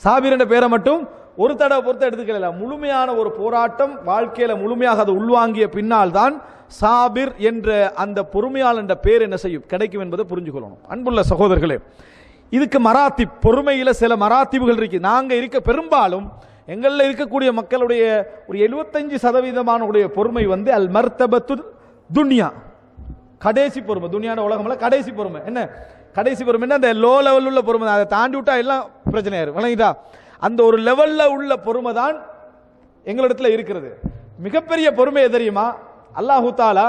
சாபிர் என்ற பெயரை மட்டும் ஒரு தடவை பொறுத்து எடுத்துக்கலாம். முழுமையான ஒரு போராட்டம் வாழ்க்கையில முழுமையாக அதை உள்வாங்கிய பின்னால் தான் சாபிர் என்ற அந்த பொறுமையாளர் என்ற பெயர் என்ன செய்யும், கிடைக்கும் என்பதை புரிஞ்சு கொள்ளணும். அன்புள்ள சகோதரர்களே, இதுக்கு மராத்திப், பொறுமையில சில மராத்திபுகள் இருக்கு. நாங்க இருக்க பெரும்பாலும் எங்கள்ல இருக்கக்கூடிய மக்களுடைய ஒரு 75% பொறுமை வந்து அல் மர்தபத்து துன்யா, கடைசி பொறுமை, துனியான உலகம்ல கடைசி பொறுமை. என்ன கடைசி பொறுமை, என்ன அந்த லோ லெவல் உள்ள பொறுமை, அதை தாண்டி விட்டா எல்லாம் பிரச்சனையாரு, விளங்கிட்டா, அந்த ஒரு லெவல்ல உள்ள பொறுமை தான் எங்களிடத்துல இருக்கிறது. மிகப்பெரிய பொறுமை தெரியுமா, அல்லாஹு தாலா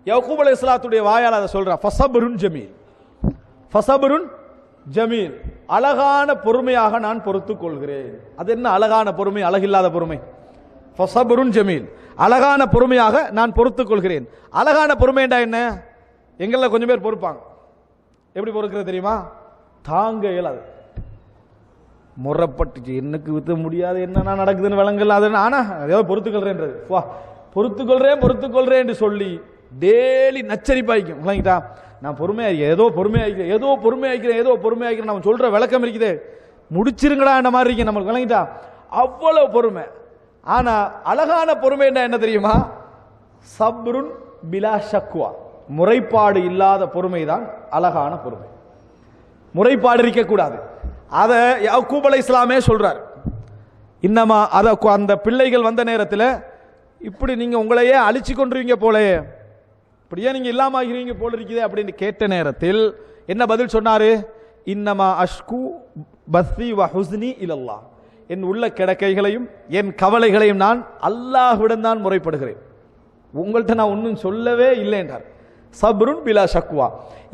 யக்கூப் அலைஹிஸ்ஸலாத்துடைய வாயால் அதை சொல்றா, ஃபஸப்ருன் ஜமீல், ஃபஸப்ருன் ஜமீல், அழகான பொறுமையாக நான் பொறுத்துக் கொள்கிறேன். அது என்ன அழகான பொறுமை, அழகில்லாத பொறுமை, ஃபஸப்ருன் ஜமீல், அழகான பொறுமையாக நான் பொறுத்துக் கொள்கிறேன். அழகான பொறுமைண்டா என்ன, எங்கள கொஞ்சம் பேர் பொறுப்பாங்க, எப்படி பொறுக்கிறது தெரியுமா, தாங்க இயலாது, முறப்பட்டுச்சு, எனக்கு வித்த முடியாது, என்ன நடக்குதுன்னு விளங்கல, அது ஆனா ஏதோ பொறுத்துக்கொள்றேன்றது, பொறுத்துக்கொள்றேன் என்று சொல்லி டெய்லி நச்சரிப்பாய்க்கும், விளங்கிட்டா, நான் பொறுமையாகிறேன், ஏதோ பொறுமையாகிறேன் நம்ம சொல்ற விளக்கம் இருக்குது, முடிச்சிருங்கடா என்ன மாதிரி இருக்கு நம்மளுக்கு, விளங்கிட்டா, அவ்வளவு பொறுமை. ஆனா அழகான பொறுமை என்ன தெரியுமா, சப்ருன் பிலா ஷக்வா, முறைப்பாடு இல்லாத பொறுமை தான் அழகான பொறுமை. முறைப்பாடு இருக்க கூடாது. அத யாக்கூப் அலைஹிஸ்ஸலாமே சொல்றார், இன்னமா அத அந்த பிள்ளைகள் வந்த நேரத்தில் இப்படி நீங்க உங்களையே அழிச்சு கொண்டுருவீங்க போலயே, இப்படியே நீங்க இல்லாம ஆகிறீங்க போல இருக்குதே அப்படின்னு கேட்ட நேரத்தில் என்ன பதில் சொன்னாரு, இன்னமா அஷ்கு பஸ்ஸி வ ஹுஸ்னி இலல்லாஹ், என் உள்ள கிடக்கைகளையும் என் கவலைகளையும் நான் அல்லாஹ்விடம் தான் முறைப்படுகிறேன், உங்கள்கிட்ட நான் ஒன்றும் சொல்லவே இல்லை என்றார். சப்ருன் பிலா ஷக்வா,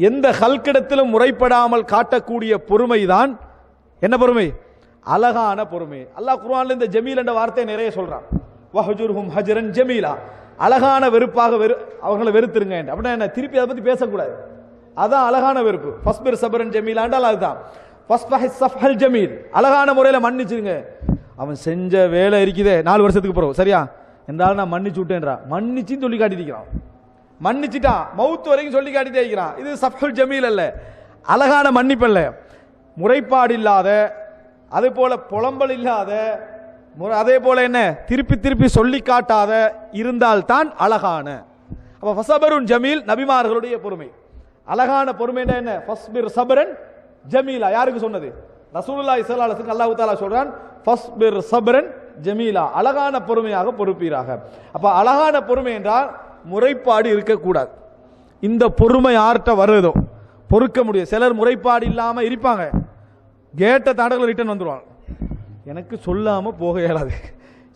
எந்த ஹல்கிடத்திலும் முறைப்படாமல் காட்டக்கூடிய பொறுமை தான் என்ன பொறுமை, அழகான பொறுமை. அல்லாஹ் குர்ஆன்ல இந்த ஜமீல் என்ற வார்த்தையை நிறைய சொல்றான், வஹஜுர்ஹும் ஹஜ்ரன் ஜமீலா, அழகான வெறுப்பாக அவங்களை வெறுத்துருங்க. அப்படின்னா என்ன, திருப்பி அதை பத்தி பேசக்கூடாது, அதான் அழகான வெறுப்பு. ஃபஸ்பிர் சபரன் ஜமீலாண்டால் அதுதான் ஜமீல், அழகான முறையில் மன்னிச்சுங்க. அவன் செஞ்ச வேலை இருக்குதே 4 வருஷத்துக்கு பிறகு சரியா என்றாலும் நான் மன்னிச்சு விட்டேன்றா, மன்னிச்சுன்னு சொல்லி காட்டிருக்கிறான், மன்னிச்சுட்டான், மவுத்து வரைக்கும் சொல்லி காட்டிட்டே இருக்கிறான். இது சஃபுல் ஜமீல் அல்ல, அழகான மன்னிப்பு அல்ல. முறைப்பாடு இல்லாத, அது போல புலம்பல் இல்லாத, அதே போல என்ன திருப்பி திருப்பி சொல்லி காட்டாத இருந்தால்தான் அழகான. அப்ப ஃபஸபருன் ஜமீல் நபிமார்களுடைய பொறுமை. அழகான பொறுமை என்ன? ஃபஸ்பிர் சபரன் ஜமீலா. யாருக்கு சொன்னது? ரசூலுல்லாஹி ஸல்லல்லாஹு அலைஹி வஸல்லம். அல்லாஹ் தஆலா சொல்றான் ஃபஸ்பிர் சபரன் ஜமீலா, அழகான பொறுமையாக பொறுப்பீராக. அப்ப அழகான பொறுமை என்றால் முறைப்பாடு இருக்கக்கூடாது. இந்த பொறுமை யார்கிட்ட வருதோ பொறுக்க முடியும். சிலர் முறைப்பாடு இல்லாம இருப்பாங்க, கேட்ட தாண்டல ரிட்டர்ன் வந்துருவாங்க. எனக்கு சொல்லாம போக இயலாது,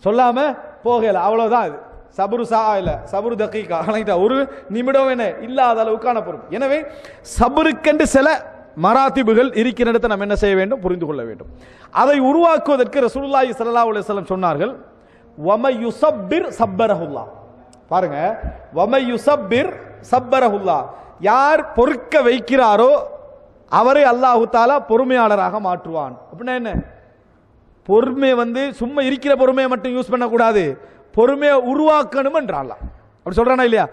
சொல்லாம போக இயல, அவ்வளவுதான். இது சபுரு சா இல்ல சபுரு தகீகா, ஒரு நிமிடம் என்ன இல்லாத அளவுக்கான பொறுமை. எனவே சபருக்கென்று சில மராத்திபுகள் இருக்கிற இடத்தை நம்ம என்ன செய்ய வேண்டும்? புரிந்து கொள்ள வேண்டும். அதை உருவாக்குவதற்கு ரசூலுல்லாஹி ஸல்லல்லாஹு அலைஹி வஸல்லம் சொன்னார்கள், வமை யுஸப்பிர் சப்பரஹுல்லாஹ். பாருங்க, வமை யுஸப்பிர் சப்பரஹுல்லாஹ், யார் பொறுக்க வைக்கிறாரோ அவரை அல்லாஹு தஆலா பொறுமையாளராக மாற்றுவான். அப்படின்னா என்ன? பொறுமை சும்மா இருக்கிற பொறுமையை மட்டும் யூஸ் பண்ணக்கூடாது, பொறுமையை உருவாக்கணும் என்றான். அப்படி சொல்றானா இல்லையா?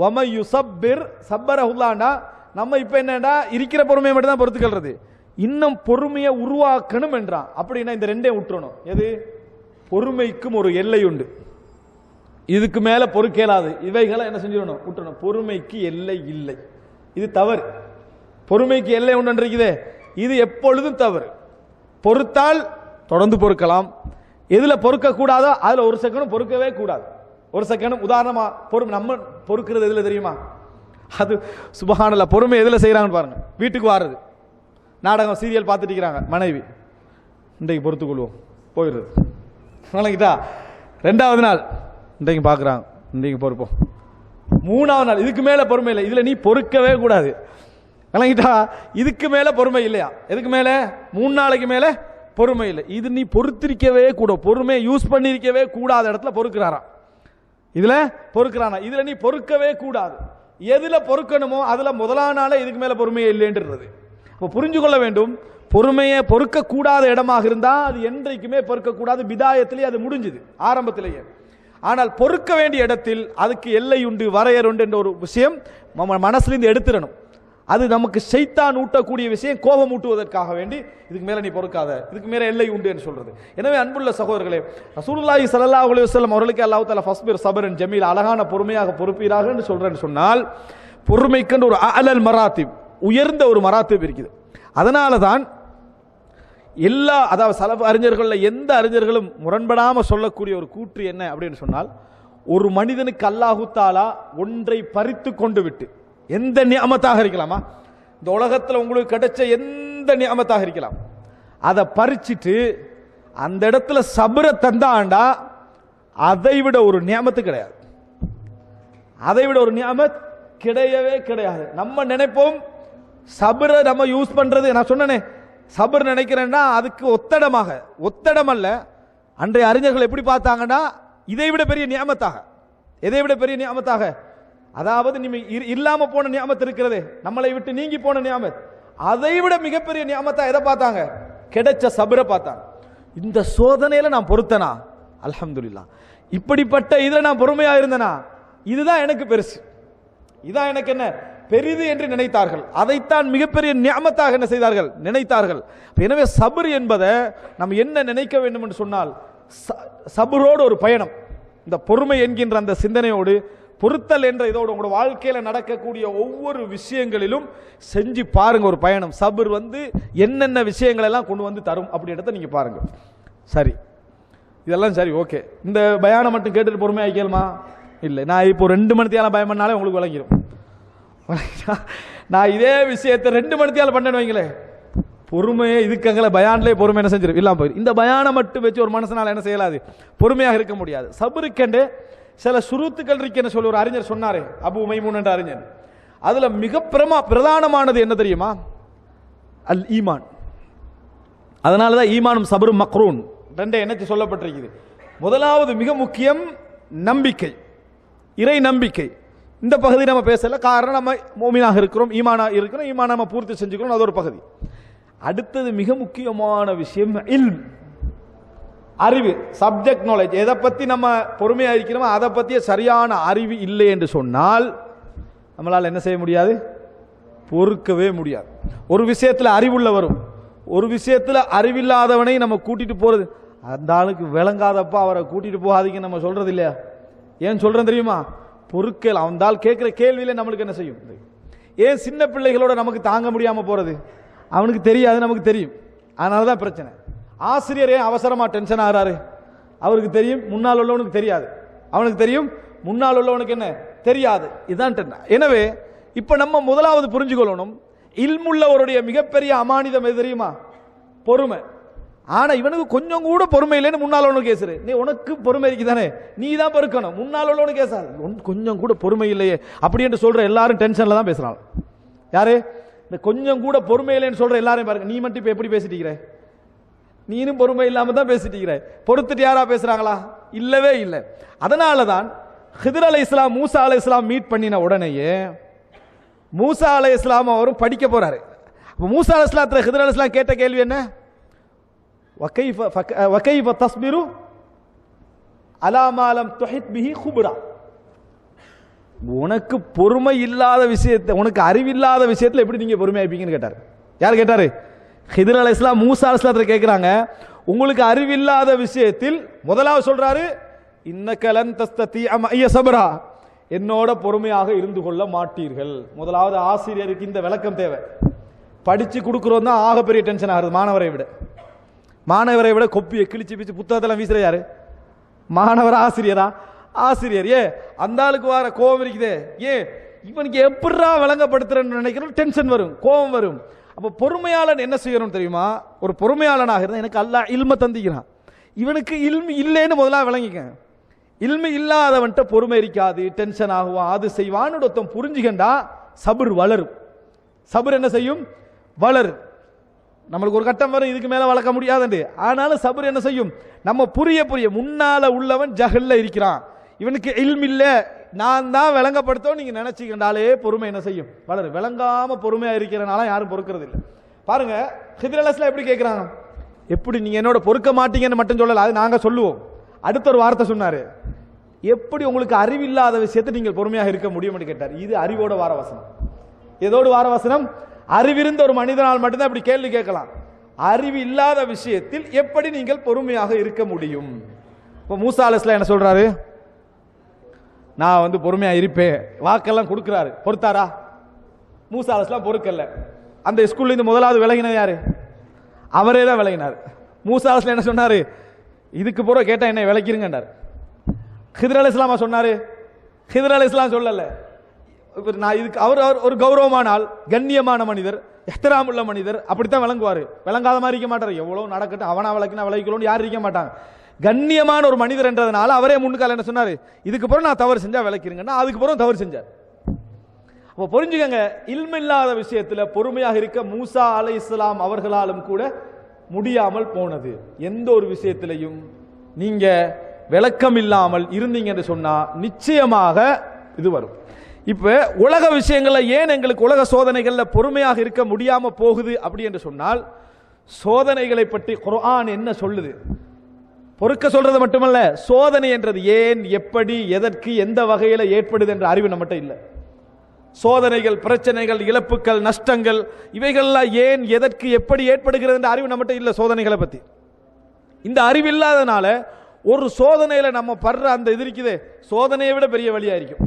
வமை யுஸப்பிர் சப்பரஹுல்லாஹ்னா நம்ம இப்ப என்னடா இருக்கிற பொறுமையை மட்டும் தான் பொறுத்துக்கிறது, இன்னும் பொறுமையை உருவாக்கணும் என்றான். அப்படின்னா இந்த ரெண்டையும் விட்டுறணும். எது? பொறுமைக்கும் ஒரு எல்லை உண்டு, இதுக்கு மேல பொறுக்கேலாது, இவைகளை என்ன செஞ்சிடணும்? விட்டுறணும். பொறுமைக்கு எல்லை இல்லை, இது தவறு. பொறுமைக்கு எல்லை உண்டு, இது எப்பொழுதும் தவறு. பொறுத்தால் தொடர்ந்து பொறுக்கலாம், எதுல பொறுக்க கூடாதோ அதுல ஒரு செகண்ட் பொறுக்கவே கூடாது. ஒரு செகண்ட் உதாரணமா நம்ம பொறுக்கிறது எதுல தெரியுமா? அது சுபஹானல்லாஹ், பொறுமை எதுல செய்யறாங்கன்னு பாருங்க. வீட்டுக்கு வாரது, நாடகம் சீரியல் பார்த்துட்டு இருக்கிறாங்க, மனைவி இன்றைக்கு பொறுத்துக் கொள்வோம் போயிடுறது, வணங்கிட்டா. ரெண்டாவது நாள் இன்றைக்கு பார்க்குறாங்க, இன்றைக்கு பொறுப்போம். மூணாவது நாள் இதுக்கு மேல பொறுமை இல்லை, இதுல நீ பொறுக்கவே கூடாது, வணங்கிட்டா. இதுக்கு மேல பொறுமை இல்லையா? எதுக்கு மேல? 3 நாளைக்கு மேல பொறுமை இல்லை. இது நீ பொறுத்திருக்கவே கூட, பொறுமையை யூஸ் பண்ணிருக்கவே கூடாத இடத்துல பொறுக்கிறாராம், இதுல பொறுக்கிறானா, இதுல நீ பொறுக்கவே கூடாது. எதுல பொறுக்கணுமோ அதுல முதலான நாளே இதுக்கு மேல பொறுமையே இல்லைன்றது. அப்ப புரிஞ்சு கொள்ள வேண்டும், பொறுமையை பொறுக்க கூடாத இடமாக இருந்தா அது என்றைக்குமே பொறுக்க கூடாது. பிதாயத்திலேயே அது முடிஞ்சது, ஆரம்பத்திலேயே. ஆனால் பொறுக்க வேண்டிய இடத்தில் அதுக்கு எல்லை உண்டு, வரையறை உண்டு என்ற ஒரு விஷயம் மனசுலேருந்து எடுத்துடணும். அது நமக்கு ஷைத்தான் ஊட்டக்கூடிய விஷயம், கோபம் ஊட்டுவதற்காக வேண்டி இதுக்கு மேல நீ பொறுக்காத, இதுக்கு மேல எல்லை உண்டு என்று சொல்றது. எனவே அன்புள்ள சகோதரர்களே, ரசூலுல்லாஹி ஸல்லல்லாஹு அலைஹி வஸல்லம் அவர்களுக்கு அல்லாஹ் தஆலா ஃபஸ்பிர் சபரன் ஜமீல், அழகான பொறுமையாக பொறுப்பீராக என்று சொல்றேன்னு சொன்னால், பொறுமைக்கென்று ஒரு அலல் மராத்திப், உயர்ந்த ஒரு மராத்திப் இருக்குது. அதனால தான் எல்லா, அதாவது சலஃப் அறிஞர்கள் எந்த அறிஞர்களும் முரண்படாம சொல்லக்கூடிய ஒரு கூற்று என்ன அப்படின்னு சொன்னால், ஒரு மனிதனுக்கு அல்லாஹு தஆலா ஒன்றை பறித்து கொண்டு விட்டு, எந்த நியமத்தாக இருக்கலாமா, இந்த உலகத்தில் உங்களுக்கு கிடைச்ச எந்த நியமத்தாக இருக்கலாம், அதை பறிச்சிட்டு அந்த இடத்துல சபர தந்தாண்டா அதை விட ஒரு நியமத்து கிடையாது, அதை விட ஒரு நியமத் கிடையவே கிடையாது. நம்ம நினைப்போம் சபர நம்ம யூஸ் பண்றது, நான் சொன்னேனே சபர் நினைக்கிறேன்னா அதுக்கு ஒத்தடமாக, ஒத்தடம் அல்ல. அன்றைய அறிஞர்கள் எப்படி பார்த்தாங்கன்னா இதை விட பெரிய நியமத்தாக, எதை விட பெரிய நியமத்தாக, அதாவது நீ இல்லாம போன நியமத் இருக்கிறதே, நம்மளை விட்டு நீங்கி போன நியமத், அதை விட மிகப்பெரிய நியமத்தா எதை பார்த்தாங்க? கிடைச்ச சபரை பார்த்தாங்க. இந்த சோதனையில நான் பொறுத்தனா அல்ஹம்துலில்லாஹ், இப்படிப்பட்ட இதுல நான் பொறுமையா இருந்தனா இதுதான் எனக்கு பெருசு, இதான் எனக்கு என்ன பெரிது என்று நினைத்தார்கள். அதைத்தான் மிகப்பெரிய நியமத்தாக என்ன செய்தார்கள்? நினைத்தார்கள். எனவே சபர் என்பதை நம்ம என்ன நினைக்க வேண்டும் என்று சொன்னால், சபரோடு ஒரு பயணம், இந்த பொறுமை என்கின்ற அந்த சிந்தனையோடு, பொறுத்தல் என்ற இதோடு உங்களோட வாழ்க்கையில நடக்கக்கூடிய ஒவ்வொரு விஷயங்களிலும் செஞ்சு பாருங்க ஒரு பயணம். சபர் என்னென்ன விஷயங்கள் எல்லாம் கொண்டு வந்து தரும் அப்படின்றத நீங்க பாருங்க. சரி, இதெல்லாம் சரி, ஓகே. இந்த பயானம் மட்டும் கேட்டுட்டு பொறுமையா கேளுமா? இல்லை, நான் இப்போ 2 மணி நேரம் பயம் பண்ணாலே உங்களுக்கு விளங்கிடும். நான் இதே விஷயத்தை 2 மணி நேரம் பண்ணேன்னு வைங்களேன், பொறுமையை இதுக்கங்களை பயான்லேயே பொறுமை என்ன செஞ்சிடும் இல்லாம போயிடும். இந்த பயானம் மட்டும் வச்சு ஒரு மனுஷனால என்ன செய்யலாது? பொறுமையாக இருக்க முடியாது. சபருக்கென்று சில சுருத்துக்கள் இருக்குன்னு சொல்லி ஒரு அறிஞர் சொன்னாரு, அபு மைமூன் என்ற அறிஞர். அதுல மிக பிரதானமானது என்ன தெரியுமா? அல் ஈமான். அதனாலதான் ஈமானும் சபரும் மக்ரூன் ரெண்டே என்னச்சு சொல்லப்பட்டிருக்குது. முதலாவது மிக முக்கியம் நம்பிக்கை, இறை நம்பிக்கை. இந்த பகுதி நம்ம பேசல, காரணம் நம்ம மோமினாக இருக்கிறோம், ஈமானா இருக்கிறோம், ஈமான் நம்ம பூர்த்தி செஞ்சுக்கிறோம், அது ஒரு பகுதி. அடுத்தது மிக முக்கியமான விஷயம் இல்ம், அறிவு, சப்ஜெக்ட் நாலேஜ். எதை பத்தி நம்ம பொறுமையா இருக்கிறோமோ அதை பத்திய சரியான அறிவு இல்லை என்று சொன்னால் நம்மளால் என்ன செய்ய முடியாது? பொறுக்கவே முடியாது. ஒரு விஷயத்துல அறிவுள்ள வரும், ஒரு விஷயத்துல அறிவில்லாதவனை நம்ம கூட்டிட்டு போறது, அந்த ஆளுக்கு விளங்காதப்பா அவரை கூட்டிட்டு போகாதீங்க நம்ம சொல்றது இல்லையா? ஏன் சொல்றேன் தெரியுமா? பொருட்கள் அந்த ஆள் கேட்கிற கேள்வியில நம்மளுக்கு என்ன செய்யும்? ஏன் சின்ன பிள்ளைகளோட நமக்கு தாங்க முடியாம போறது? அவனுக்கு தெரியாது, நமக்கு தெரியும். அதனாலதான் பிரச்சனை. ஆசிரியர் ஏன் அவசரமா டென்ஷன் ஆகிறாரு? அவருக்கு தெரியும், முன்னால் உள்ளவனுக்கு தெரியாது. அவனுக்கு தெரியும், முன்னால் உள்ளவனுக்கு என்ன தெரியாது. இதுதான். எனவே இப்ப நம்ம முதலாவது புரிஞ்சுக்கொள்ளணும், இல்முள்ளவருடைய மிகப்பெரிய அமானிதம் எது தெரியுமா? பொறுமை. ஆனா இவனுக்கு கொஞ்சம் கூட பொறுமை இல்லைன்னு முன்னால் உள்ளவனுக்கு கேசுரு. நீ உனக்கு பொறுமை இருக்குதானே, நீ தான் பொறுக்கணும். முன்னால் உள்ளவனுக்கு கேசாது, கொஞ்சம் கூட பொறுமை இல்லையே அப்படி என்று சொல்ற எல்லாரும் டென்ஷன்ல தான் பேசுறாங்க. யாரு இந்த கொஞ்சம் கூட பொறுமை இல்லைன்னு சொல்ற எல்லாரையும் பாருங்க. நீ மட்டும் இப்ப எப்படி பேசிட்டீங்க? நீனும் பொறுமை இல்லாம தான் பேசிட்டீங்க. பொறுத்துட்டு யாரா பேசுறாங்களா? இல்லவே இல்லை. அதனாலதான் ஹிதர் அலைஹிஸ்ஸலாம் மூசா அலைஹிஸ்ஸலாம் மீட் பண்ணின உடனேயே மூசா அலைஹிஸ்ஸலாம் அவரும் படிக்க போறாரு. அப்ப மூசா அலைஹிஸ்ஸலாம் ஹிதர் அலைஹிஸ்ஸலாம் கேட்ட கேள்வி என்ன? வகைஃப தஸ்பிரு அலா மா லம் துஹித் பிஹி குப்ரா. உனக்கு பொறுமை இல்லாத விஷயத்தை, உனக்கு அறிவில்லாத விஷயத்துல எப்படி நீங்க பொறுமை ஆயிப்பீங்கன்னு கேட்டார். யார் கேட்டாரு? ஹிதர் அலைஹிஸ்ஸலாம் மூசா அலைஹிஸ்ஸலாம் கேட்கிறாங்க. உங்களுக்கு அறிவில்லாத விஷயத்தில் முதலாவது சொல்றாரு, இன்னக லன் தஸ்ததிஅ மஇய ஸப்ரா, என்னோட பொறுமையாக இருந்து கொள்ள மாட்டீர்கள். முதலாவது ஆசிரியருக்கு இந்த விளக்கம் தேவை. படிச்சு கொடுக்குறோம் தான் ஆகப்பெரிய டென்ஷன் ஆகுது. மாணவரை விட கொப்பியை கிழிச்சு பிச்சு புத்தகத்தெல்லாம் வீசுற யாரு? மாணவர் ஆசிரியரா? ஆசிரியர். அந்த ஆளுக்கு வர கோபம் இருக்குதே, இவனுக்கு எப்படா விளங்கப்படுத்துறன்னு நினைக்கிறோம், டென்ஷன் வரும், கோபம் வரும். அப்ப பொறுமையாளன் என்ன செய்யணும் தெரியுமா? ஒரு பொறுமையாளனாக இருந்தா, எனக்கு அல்லாஹ் இல்ம தந்திக்கிறான், இவனுக்கு இல்மு இல்லைன்னு முதல்ல விளங்கிக்க. இல்மு இல்லாதவன்ட்ட பொறுமை இருக்காது, டென்ஷன் ஆகுவான், அது செய்வான்னு ஒருத்தன் புரிஞ்சுக்கண்டா சபுர் வளரும். சபுர் என்ன செய்யும்? வளரும். நம்மளுக்கு ஒரு கட்டம் வரும், இதுக்கு மேல வளர்க்க முடியாதுண்டு. ஆனாலும் சபுர் என்ன செய்யும்? நம்ம புரிய முன்னால உள்ளவன் ஜஹல்ல இருக்கிறான், இவனுக்கு இல்ம் இல்ல, நான் தான் விளங்கப்படுத்தோம் நீங்க நினைச்சுக்கின்றாலே பொறுமை என்ன செய்யும்? வளரும். விளங்காம பொறுமையா இருக்கிறனால யாரும் பொறுக்கிறது இல்லை. பாருங்க ஹிதர் அலைஹிஸ்ஸலாம் எப்படி கேட்கிறாங்க, எப்படி நீங்க என்னோட பொறுக்க மாட்டீங்கன்னு மட்டும் சொல்லல, அது நாங்க சொல்லுவோம். அடுத்த ஒரு வார்த்தை சொன்னாரு, எப்படி உங்களுக்கு அறிவில்லாத விஷயத்தை நீங்கள் பொறுமையாக இருக்க முடியும்னு கேட்டார். இது அறிவோட வார வசனம். எதோடு வார வசனம்? அறிவிருந்த ஒரு மனிதனால் மட்டும்தான் இப்படி கேள்வி கேட்கலாம். அறிவு இல்லாத விஷயத்தில் எப்படி நீங்கள் பொறுமையாக இருக்க முடியும்? இப்போ மூசா அலைஹிஸ்ஸலாம் என்ன சொல்றாரு? நான் பொறுமையா இருப்பேன், வாக்கெல்லாம் கொடுக்கிறாரு. பொறுத்தாரா? மூசா அலைஹிஸ்ஸலாம் பொறுக்கல. அந்த ஸ்கூல்ல இருந்து முதலாவது விலகினது யாரு? அவரே தான் விலகினார். மூசா அலைஹிஸ்ஸலாம் என்ன சொன்னாரு? இதுக்கு பூரா கேட்டா என்ன விளக்கிருங்கன்றார். ஹிதர் அலைஹிஸ்ஸலாம் சொன்னாரு? ஹிதர் அலைஹிஸ்ஸலாம் சொல்லல. நான் இதுக்கு அவர் ஒரு கௌரவமான ஆள், கண்ணியமான மனிதர், இஹ்திராம் உள்ள மனிதர், அப்படித்தான் விளங்குவாரு. விளங்காத மாதிரி இருக்க மாட்டார். எவ்வளவு நடக்கட்டும், அவனா விளக்கினா விளக்கிக்கணும்னு யாரும் இருக்க மாட்டாங்க. கண்ணியமான ஒரு மனிதர் என்றதுனால அவரே முன்னுக்கால என்ன சொன்னாரு? இதுக்கு பிறகு நான் தவறு செஞ்சா விளக்கிருங்கன்னா அதுக்கு பிறகு தவறு செஞ்சார். அப்போ புரிஞ்சுக்கங்க, இல்மு இல்லாத விஷயத்துல பொறுமையாக இருக்க மூசா அலைஹிஸ்ஸலாம் அவர்களாலும் கூட முடியாமல் போனது. எந்த ஒரு விஷயத்திலையும் நீங்க விளக்கம் இல்லாமல் இருந்தீங்க என்று சொன்னா நிச்சயமாக இது வரும். இப்ப உலக விஷயங்கள்ல ஏன் எங்களுக்கு உலக சோதனைகள்ல பொறுமையாக இருக்க முடியாம போகுது அப்படி என்று சொன்னால், சோதனைகளை பற்றி குர்ஆன் என்ன சொல்லுது? பொறுக்க சொல்றது மட்டுமல்ல, சோதனை என்றது ஏன், எப்படி, எதற்கு, எந்த வகையில ஏற்படுது என்ற அறிவு நம்மகிட்ட இல்லை. சோதனைகள், பிரச்சனைகள், இழப்புகள், நஷ்டங்கள், இவைகள்லாம் ஏன், எதற்கு, எப்படி ஏற்படுகிறது என்ற அறிவு நம்மகிட்ட இல்லை. சோதனைகளை பத்தி இந்த அறிவு இல்லாதனால ஒரு சோதனையில நம்ம படுற அந்த இது இருக்குதே, சோதனையை விட பெரிய வழியா இருக்கும்.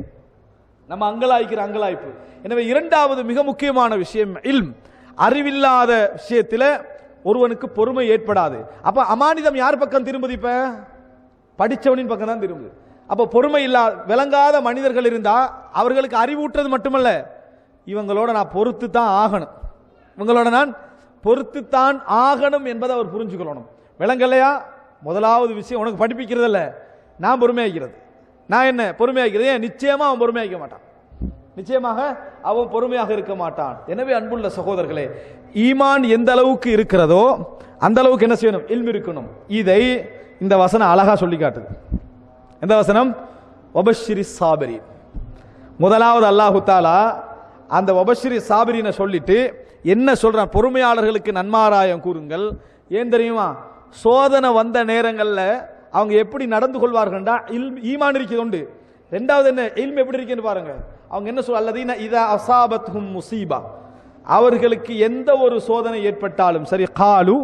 நம்ம அங்கலாய்க்கிற அங்கலாய்ப்பு. எனவே இரண்டாவது மிக முக்கியமான விஷயம் இல்ம். அறிவில்லாத விஷயத்தில் ஒருவனுக்கு பொறுமை ஏற்படாது. அப்ப அமானிதம் யார் பக்கம் திரும்புது? இப்ப படிச்சவனின் பக்கம் தான் திரும்புது. அப்ப பொறுமை இல்லாத விளங்காத மனிதர்கள் இருந்தா அவர்களுக்கு அறிவூட்டுறது மட்டுமல்ல, இவங்களோட நான் பொறுத்து தான் ஆகணும், இவங்களோட நான் பொறுத்துத்தான் ஆகணும் என்பதை அவர் புரிஞ்சுக்கணும். விளங்கலையா? முதலாவது விஷயம், உனக்கு படிப்பிக்கிறது இல்ல, நான் பொறுமையாகிறது. நான் என்ன பொறுமையாகிறது? நிச்சயமா அவன் பொறுமையாக்க மாட்டான், நிச்சயமாக அவன் பொறுமையாக இருக்க மாட்டான். எனவே அன்புள்ள சகோதரர்களே, ஈமான் எந்த அளவுக்கு இருக்கிறதோ அந்த அளவுக்கு என்ன செய்யணும்? இல்ம் இருக்கணும். இதை இந்த வசனம் அழகா சொல்லி காட்டுது. எந்த வசனம்? வபஷிரி சாபிரின். முதலாவது அல்லாஹு தாலா அந்த வபஷிரி சாபிரினை சொல்லிட்டு என்ன சொல்றான்? பொறுமையாளர்களுக்கு நன்மாராயம் கூறுங்கள். ஏன் தெரியுமா? சோதனை வந்த நேரங்கள்ல அவங்க எப்படி நடந்து கொள்வார்கள்டா, ஈமான் இருக்குது உண்டு. ரெண்டாவது என்ன, இல்ம் எப்படி இருக்குன்னு பாருங்க. அவங்க என்ன சொல்ல, அல்லதீன இதா அஸாபத்ஹும் முஸீபா, அவர்களுக்கு எந்த ஒரு சோதனை ஏற்பட்டாலும் சரி, காலு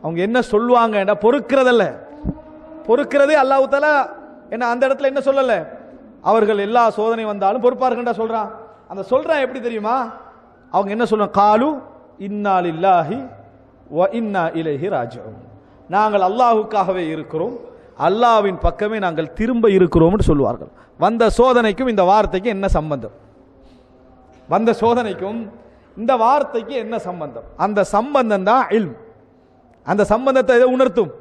அவங்க என்ன சொல்லுவாங்கடா பொறுக்கிறதல்ல, பொறுக்கிறது அல்லாஹ் தஆலா என்ன அந்த இடத்துல என்ன சொல்லல, அவர்கள் எல்லா சோதனை வந்தாலும் பொறுப்பார்கள்டா சொல்றான். அந்த சொல்றான் எப்படி தெரியுமா, அவங்க என்ன சொல்றாங்க, காலு இன்னா லில்லாஹி வ இன்னா இலைஹி ராஜிஊன், நாங்கள் அல்லாஹ்வுக்காகவே இருக்கிறோம், அல்லாஹ்வின் பக்கமே நாங்கள் திரும்ப இருக்கிறோம்னு சொல்லுவார்கள். வந்த சோதனைக்கும் இந்த வார்த்தைக்கு என்ன சம்பந்தம்? வந்த சோதனைக்கும் இந்த வார்த்தைக்கு என்ன சம்பந்தம்? அந்த சம்பந்தம் தான் இல்ம். அந்த சம்பந்தத்தை எதை உணர்த்தும்?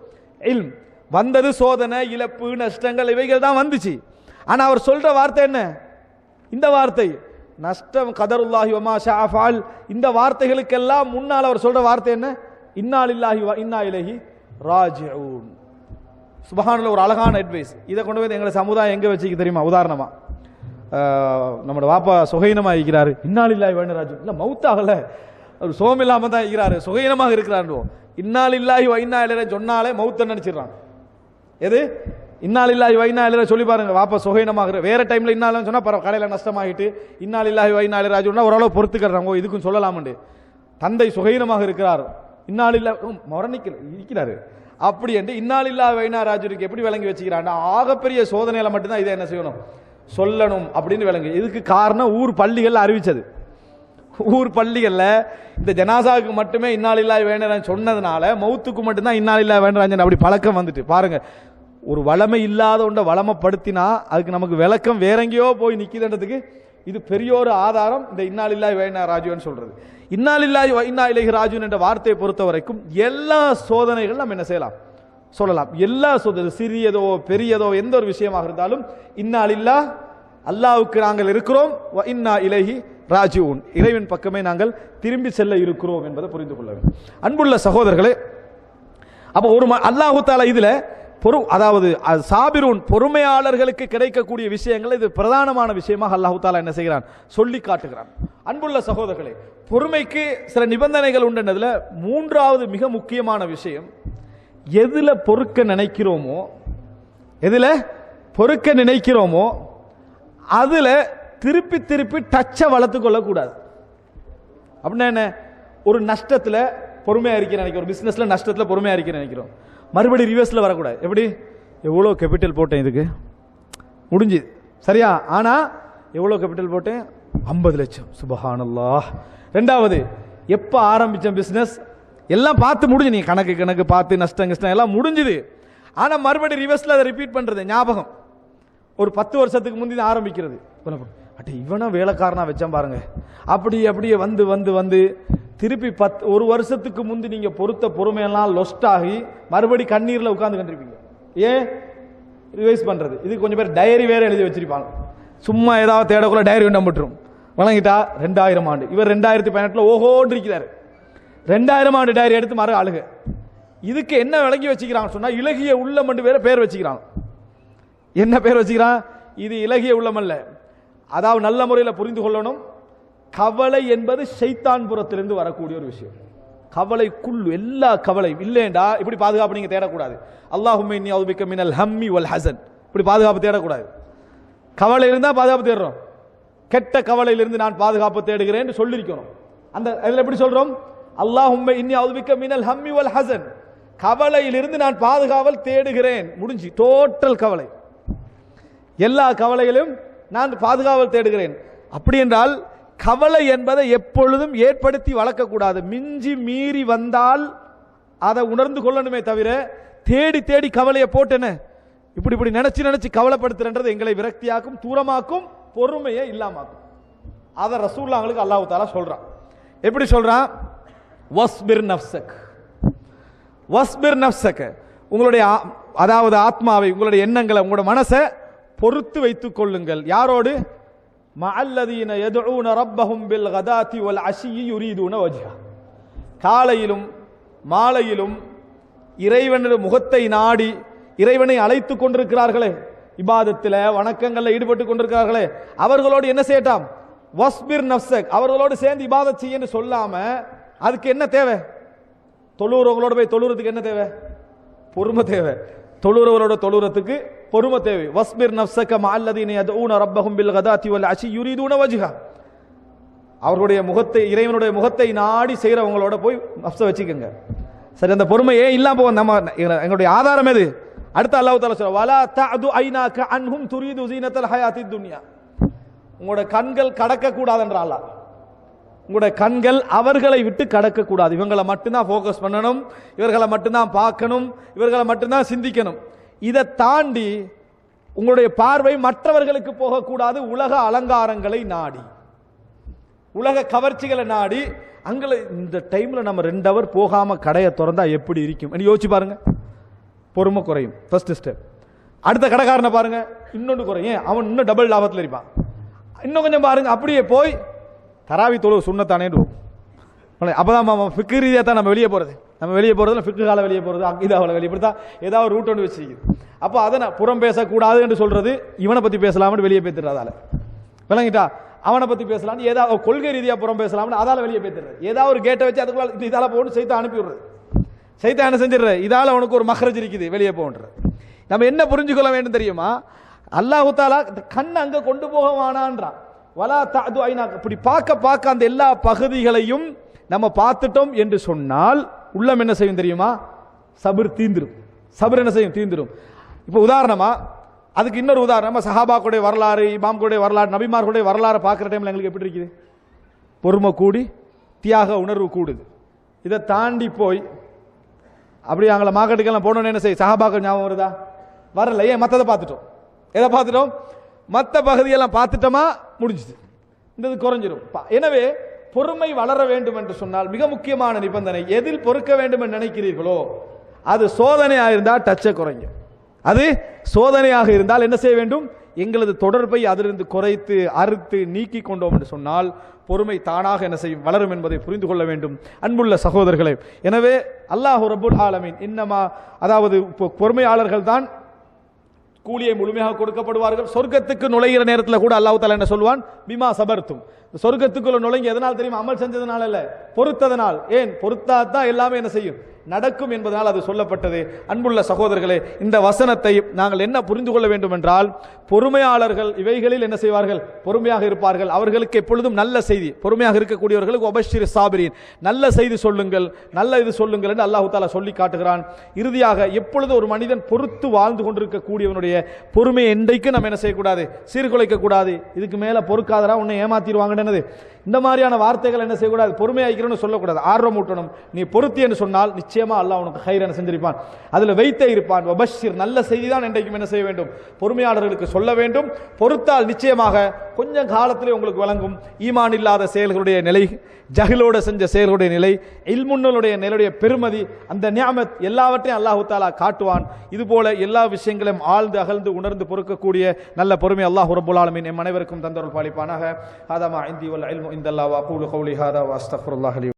இல்ம். வந்தது சோதனை, இழப்பு, நஷ்டங்கள் இவைகள் தான் வந்துச்சு. ஆனா அவர் சொல்ற வார்த்தை என்ன? இந்த வார்த்தை நஷ்டம், கதருல்லாஹி வமா ஷாஅ ஃபஅல், இந்த வார்த்தைகளுக்கெல்லாம் முன்னால் அவர் சொல்ற வார்த்தை என்ன? இன்னா லில்லாஹி வ இன்னா இலைஹி ராஜிஊன். சுப்ஹானல்லாஹ், ஒரு அழகான அட்வைஸ். இதை கொண்டு போய் எங்களை சமுதாயம் எங்க வச்சுக்க தெரியுமா? உதாரணமா நம்மளோட வாப்பா சுகைனமா இருக்கிறாரு, இன்னா லில்லாஹி வ இன்னா ராஜிஊன், இல்ல மௌத்தாகல, அவர் சோம் இல்லாம தான் இருக்கிறாரு, சுகைனமாக இருக்கிறார். இன்னா லில்லாஹி வ இன்னா இலைஹி சொன்னாலே மௌத்த நினைச்சிடறான். எது இன்னா லில்லாஹி வ இன்னா இலைஹி சொல்லி பாருங்க, வாப்பா சுகைனமாக. வேற டைம்ல இன்னாலும் சொன்னா பரவ கடையில நஷ்டமாகிட்டு இன்னா லில்லாஹி வ இன்னா இலைஹி ராஜிஊன் ஓரளவு பொறுத்துக்கிறாங்க, இதுக்கும் சொல்லலாம்ண்டு. தந்தை சுகைனமாக இருக்கிறார், இன்னா லில்லாஹி மரணிக்கல இருக்கிறாரு, அப்படி என்று இன்னா லில்லாஹி வ இன்னா ராஜிஊனுக்கு எப்படி விளங்கி வச்சுக்கிறான்? ஆகப்பெரிய சோதனையில மட்டும்தான் இதை என்ன செய்யணும், சொல்லணும் அப்படின்னு விளங்கு. இதுக்கு காரணம் ஊர் பள்ளிகள் அறிவிச்சது. ஊர் பள்ளிகள்ல இந்த ஜனாசாவுக்கு மட்டுமே இன்னா லில்லாஹி வ இன்னா இலைஹி சொன்னதுனால மௌத்துக்கு மட்டும்தான் இன்னா லில்லாஹி வ இன்னா ராஜிஊன் அப்படி பழக்கம் வந்துட்டு. பாருங்க, ஒரு வளமை இல்லாத ஒன்றை வளமைப்படுத்தினா அதுக்கு நமக்கு விளக்கம் வேற எங்கேயோ போய் நிற்கிதுன்றதுக்கு இது பெரிய ஒரு ஆதாரம். இந்த இன்னா லில்லாஹி வ இன்னா ராஜிஊன் சொல்றது. இன்னா லில்லாஹி வ இன்னா இலைஹி ராஜிஊன் என்ற வார்த்தையை பொறுத்த வரைக்கும் எல்லா சோதனைகள் நம்ம என்ன செய்யலாம், சொல்லலாம். எல்லா சோதனை, சிறியதோ பெரியதோ எந்த ஒரு விஷயமாக இருந்தாலும் இன்னா லில்லாஹ், அல்லாஹ்வுக்கு நாங்கள் இருக்கிறோம், வ இன்னா இலைஹி ராஜிஊன், இறைவன் பக்கமே நாங்கள் திரும்பி செல்ல இருக்கிறோம் என்பதை புரிந்து கொள்ள வேண்டும். அன்புள்ள சகோதரர்களே, அப்போ ஒரு அல்லாஹ் தஆலா இதுல அதாவது சாபிரூன் பொறுமையாளர்களுக்கு கிடைக்கக்கூடிய விஷயங்கள் இது பிரதானமான விஷயமாக அல்லாஹ் தஆலா என்ன செய்கிறான், சொல்லி காட்டுகிறான். அன்புள்ள சகோதரர்களே, பொறுமைக்கு சில நிபந்தனைகள் உண்டுன்றதுல மூன்றாவது மிக முக்கியமான விஷயம், எதுல பொறுக்க நினைக்கிறோமோ, எதுல பொறுக்க நினைக்கிறோமோ அதுல திருப்பி திருப்பி டச்சை வளர்த்து கொள்ளக்கூடாது. அப்படின்னா என்ன, ஒரு நஷ்டத்துல பொறுமையா இருக்க நினைக்கிறோம், ஒரு பிசினஸ்ல நஷ்டத்துல பொறுமையா இருக்க நினைக்கிறோம், மறுபடியும் ரிவர்ஸ்ல வரக்கூடாது. எப்படி, எவ்வளோ கேபிட்டல் போட்டேன் இதுக்கு முடிஞ்சு சரியா, ஆனா எவ்வளோ கேபிட்டல் போட்டேன், 50 லட்சம், சுபஹானல்லாஹ். ரெண்டாவது, எப்ப ஆரம்பிச்சேன் பிசினஸ் எல்லாம் பார்த்து முடிஞ்சு, நீ கணக்கு கணக்கு பார்த்து நஷ்டம் கஷ்டம் எல்லாம் முடிஞ்சுது, ஆனா மறுபடியும் ரிவர்ஸ்ல அதை ரிப்பீட் பண்றது ஞாபகம். ஒரு 10 வருஷத்துக்கு முந்தி ஆரம்பிக்கிறது, அட்ட இவனா வேலைக்காரனா வச்சான் பாருங்க, அப்படி அப்படியே வந்து வந்து வந்து திருப்பி ஒரு வருஷத்துக்கு முந்தி நீங்க பொறுத்த பொறுமையெல்லாம் லொஸ்ட் ஆகி மறுபடி கண்ணீர்ல உட்கார்ந்து கண்டிருப்பீங்க. ஏன் ரிவைஸ் பண்றது? இது கொஞ்சம் பேர் டைரி வேற எழுதி வச்சிருப்பாங்க, சும்மா ஏதாவது தேடக்குள்ள டைரி நம்பிட்டுரும். வழங்கிட்டா 2000 ஆண்டு, இவர் 2018 ஓஹோன்னு இருக்கிறாரு, 2000 ஆண்டு டைரி எடுத்து மறு ஆளுக. இதுக்கு என்ன விளங்கி வச்சுக்கிறாங்க சொன்னா, இலகிய உள்ளம் என்று வேற பேர் வச்சுக்கிறாங்க. என்ன பேர் வச்சுக்கிறான்? இது இலகிய உள்ளம் அல்ல. அதாவது நல்ல முறையில் புரிந்து கொள்ளணும், கவலை என்பது ஷைத்தான் புறத்திலிருந்து வரக்கூடிய ஒரு விஷயம். கவலை குள்ளு, எல்லா கவலையும் இல்லைண்டா இப்படி பாதுகாப்பு நீங்க தேடக்கூடாது. அல்லாஹும்ம இன்னி அஊது பிக்க மினல் ஹம்மி வல் ஹஸன், இப்படி பாதுகாப்பு தேடக்கூடாது. கவலை இருந்தா பாதுகாப்பு தேடுறோம், கெட்ட கவலையிலிருந்து நான் பாதுகாப்பு தேடுகிறேன் சொல்லியிருக்கணும். அந்த அதில் எப்படி சொல்றோம், அல்லாஹும்ம இன்னி அஊது பிக்க மினல் ஹம்மி வல் ஹஸன், கவலையிலிருந்து நான் பாதுகாவல் தேடுகிறேன், முடிஞ்சு. டோட்டல் கவலை, எல்லா கவலைகளையும் நான் பாதுகாவல் தேடுகிறேன். அப்படி என்றால் கவலை என்பதை எப்பொழுதும் ஏற்படுத்தி வளர்க்கக்கூடாது. மிஞ்சி மீறி வந்தால் அதை உணர்ந்து கொள்ளணுமே தவிர தேடி தேடி கவலையை போட்டேன்னு இப்படி இப்படி நினைச்சு நினைச்சு கவலைப்படுத்துறது எங்களை விரக்தியாக்கும், தூரமாக்கும், பொறுமையை இல்லாமாக்கும். அதை ரசூலுல்லாஹ்களுக்கு அல்லாஹ் தஆலா சொல்றான். எப்படி சொல்றான்? வஸ்பிர் நஃப்ஸக், வஸ்பிர் நஃப்ஸக, உங்களுடைய அதாவது ஆத்மாவை, உங்களுடைய எண்ணங்களை, உங்களுடைய மனசை பொறுத்து வைத்துக் கொள்ளுங்கள். யாரோடு? மஅல்லதீன யதுஊன ரப்பஹும் பில் கதாத்தி வல் அஷியி யுரீதுன வஜ்ஹா, காலையிலும் மாலையிலும் இறைவனுடைய முகத்தை நாடி இறைவனை அழைத்துக் கொண்டிருக்கிறார்களே, இபாதத்தில் வணக்கங்களில் ஈடுபட்டு கொண்டிருக்கிறார்களே, அவர்களோடு என்ன செய்யட்டாம்? வஸ்பிர் நஃப்ஸக், அவர்களோடு சேர்ந்து இபாதத் செய்யன்னு சொல்லாம அதுக்கு என்ன தேவை? தொழுறவங்களோட போய் தொழுறதுக்கு என்ன தேவை? பொறுமை தேவை. தொழுறவரோட தொழுறதுக்கு பொறுமை தேவை. வஸ்பிர் நஃப்ஸக மஅல்லதீன யதுஊன ரப்பஹும் பில் கதாத்தி வல் அஷி யுரீதுன வஜ்ஹா, அவர்களுடைய முகத்தை, இறைவனுடைய முகத்தை நாடி செய்கிறவங்களோட போய் நஃப்ஸை வச்சுக்கோங்க. சரி, அந்த பொறுமை ஏன் இல்லாம போவோம்? நம்ம எங்களுடைய ஆதாரம் எது? அடுத்த அல்லாஹ் தஆலா சொல்றார், வலா தஅது ஐனாக அன்ஹும் துரீது ஸீனத்தல் ஹயாத்தித் துன்யா. உங்களோட கண்கள் கடக்க கூடாதுன்ற அல்லாஹ். உங்களோட கண்கள் அவர்களை விட்டு கடக்க கூடாது. இவங்களை மட்டும்தான் ஃபோக்கஸ் பண்ணணும், இவர்களை மட்டும்தான் பார்க்கணும், இவர்களை மட்டும்தான் சிந்திக்கணும். இதை தாண்டி உங்களுடைய பார்வை மற்றவர்களுக்கு போகக்கூடாது. உலக அலங்காரங்களை நாடி, உலக கவர்ச்சிகளை நாடி, அங்கே இந்த டைம்ல நம்ம 2 ஹவர் போகாம கடையை திறந்தா எப்படி இருக்கும் யோசிச்சு பாருங்க. பொறுமை குறையும், ஃபர்ஸ்ட் ஸ்டெப். அடுத்த கடைக்காரனை பாருங்க, இன்னொன்று குறையும், அவன் இன்னும் டபுள் லாபத்தில் இருப்பான். இன்னும் கொஞ்சம் பாருங்க, அப்படியே போய் தராவி தொழு சுண்ணத்தானே அப்பதான் ஃபிக்கு ரீதியாக தான் நம்ம வெளியே போறது. நம்ம வெளியே போறதுல ஃபிக்கு கால வெளியே போறது, அக்கீதாவில் வெளியே போறதா, ஏதாவது ரூட் ஒன்று வச்சிருக்குது. அப்போ அதை புறம் பேசக்கூடாது என்று சொல்றது, இவனை பத்தி பேசலாம்னு வெளியே பேத்துறதால விளங்கிட்டா, அவனை பத்தி பேசலாம், ஏதாவது கொள்கை ரீதியாக புறம் பேசலாம்னு அதால வெளியே பேத்துறது. ஏதாவது ஒரு கேட்டை வச்சு அதுக்குள்ள இதால போகணும் சைத்தை அனுப்பி விடுறது. சைத்தை என்ன செஞ்சிடுற, இதால உனக்கு ஒரு மஹ்ரஜ் இருக்குது வெளியே போன்ற. நம்ம என்ன புரிஞ்சுக்கொள்ள வேண்டும் தெரியுமா? அல்லாஹ் தஆலா கண் அங்க கொண்டு போக வேணான்றான். வலா தஅது ஐனா, இப்படி பார்க்க அந்த எல்லா பகுதிகளையும் நம்ம பார்த்துட்டோம் என்று சொன்னால் உள்ளம் என்ன செய்யும் தெரியுமா? சபர் தீந்துரும். சபர் என்ன செய்யும்? தீந்துரும். இப்போ உதாரணமா, அதுக்கு இன்னொரு உதாரணமா, சஹாபாக்களுடைய வரலாறு, இமாம்களுடைய வரலாறு, நபிமார்களுடைய வரலாறு பார்க்குற டைம்ல எங்களுக்கு எப்படி இருக்குது? பொறுமை கூடி தியாக உணர்வு கூடுது. இதை தாண்டி போய் அப்படி அங்கே மார்க்கெட்டுக்கெல்லாம் போனோன்னு என்ன செய்ய? சஹாபாக்கள் ஞாபகம் வருதா? வரல. ஏன்? மற்றதை பார்த்துட்டோம். எதை பார்த்துட்டோம்? மற்ற பகுதியெல்லாம் பார்த்துட்டோமா, முடிஞ்சுது. இந்த இது குறைஞ்சிடும். எனவே பொறுமை வளர வேண்டும் என்று சொன்னால் மிக முக்கியமான நிபந்தனை, எதில் பொறுக்க வேண்டும் என்று நினைக்கிறீர்களோ அது சோதனையாக இருந்தால் டச்சை குறைங்க. அது சோதனையாக இருந்தால் என்ன செய்ய வேண்டும்? எங்களது தொடர்பை அதிலிருந்து குறைத்து அறுத்து நீக்கி கொண்டோம் என்று சொன்னால் பொறுமை தானாக என்ன செய்யும்? வளரும் என்பதை புரிந்து கொள்ள வேண்டும் அன்புள்ள சகோதரர்களே. எனவே அல்லாஹ் ரப்புல் ஆலமீன் இன்னமா, அதாவது பொறுமையாளர்கள் தான் கூலியை முழுமையாக கொடுக்கப்படுவார்கள். சொர்க்கத்துக்கு நுழைகிற நேரத்தில் கூட அல்லாஹ் தஆலா என்ன சொல்வான்? பிமா சபர்த்தும். சொர்க்கத்துக்குள்ள நுழைங்க எதனால் தெரியுமா? அமல் செஞ்சதனால அல்ல, பொறுத்ததனால். ஏன்? பொறுத்தாதான் எல்லாமே என்ன செய்யும்? நடக்கும் என்பதனால் அது சொல்லப்பட்டது. அன்புள்ள சகோதரர்களே, இந்த வசனத்தை நாங்கள் என்ன புரிந்து கொள்ள வேண்டும் என்றால், பொறுமையாளர்கள் இவைகளில் என்ன செய்வார்கள்? பொறுமையாக இருப்பார்கள். அவர்களுக்கு எப்பொழுதும் நல்ல செய்தி, பொறுமையாக இருக்கக்கூடியவர்களுக்கு வபஷிர் சாபிரீன், நல்ல செய்தி சொல்லுங்கள், நல்ல இது சொல்லுங்கள் என்று அல்லாஹ் தஆலா சொல்லி காட்டுகிறான். இறுதியாக, எப்பொழுது ஒரு மனிதன் பொறுத்து வாழ்ந்து கொண்டிருக்கக்கூடியவனுடைய பொறுமையை என்றைக்கு நம்ம என்ன செய்யக்கூடாது? சீர்குலைக்க கூடாது. இதுக்கு மேல பொறுக்காதரா உன்னை ஏமாத்திடுவாங்கன்னு இந்த மாதிரியான வார்த்தைகள் என்ன செய்யக்கூடாது? பொறுமையாக்கிறன்னு சொல்லக்கூடாது. ஆர்வம் ஊட்டணும். நீ பொறுத்தி என்று சொன்னால் நிச்சயமா அல்லாஹ் உனக்கு ஹைர் என்ன செஞ்சிருப்பான், அதுல வைத்தே இருப்பான். வபஷிர், நல்ல செய்தி தான் என்றைக்கும் என்ன செய்ய வேண்டும்? பொறுமையாளர்களுக்கு சொல்ல வேண்டும். பொறுத்தால் நிச்சயமாக கொஞ்சம் காலத்திலே உங்களுக்கு வழங்கும். ஈமான் இல்லாத செயல்களுடைய நிலை, ஜஹிலோட செஞ்ச செயல்களுடைய நிலை, இல்முன்னுடைய நிலையுடைய பெருமதி, அந்த நியாமத் எல்லாவற்றையும் அல்லாஹ் தஆலா காட்டுவான். இதுபோல எல்லா விஷயங்களையும் ஆழ்ந்து அகழ்ந்து உணர்ந்து பொறுக்கக்கூடிய நல்ல பொறுமை அல்லாஹ் ரப்புல் ஆலமீன் எம் அனைவருக்கும் தந்தருள் பாலிப்பானாக. ஹாதா மா இந்தி வல் இல்மு இந்தல்லாஹ் வ அகூலு கௌலி ஹாதா வ அஸ்தக்ஃபிருல்லாஹ் லி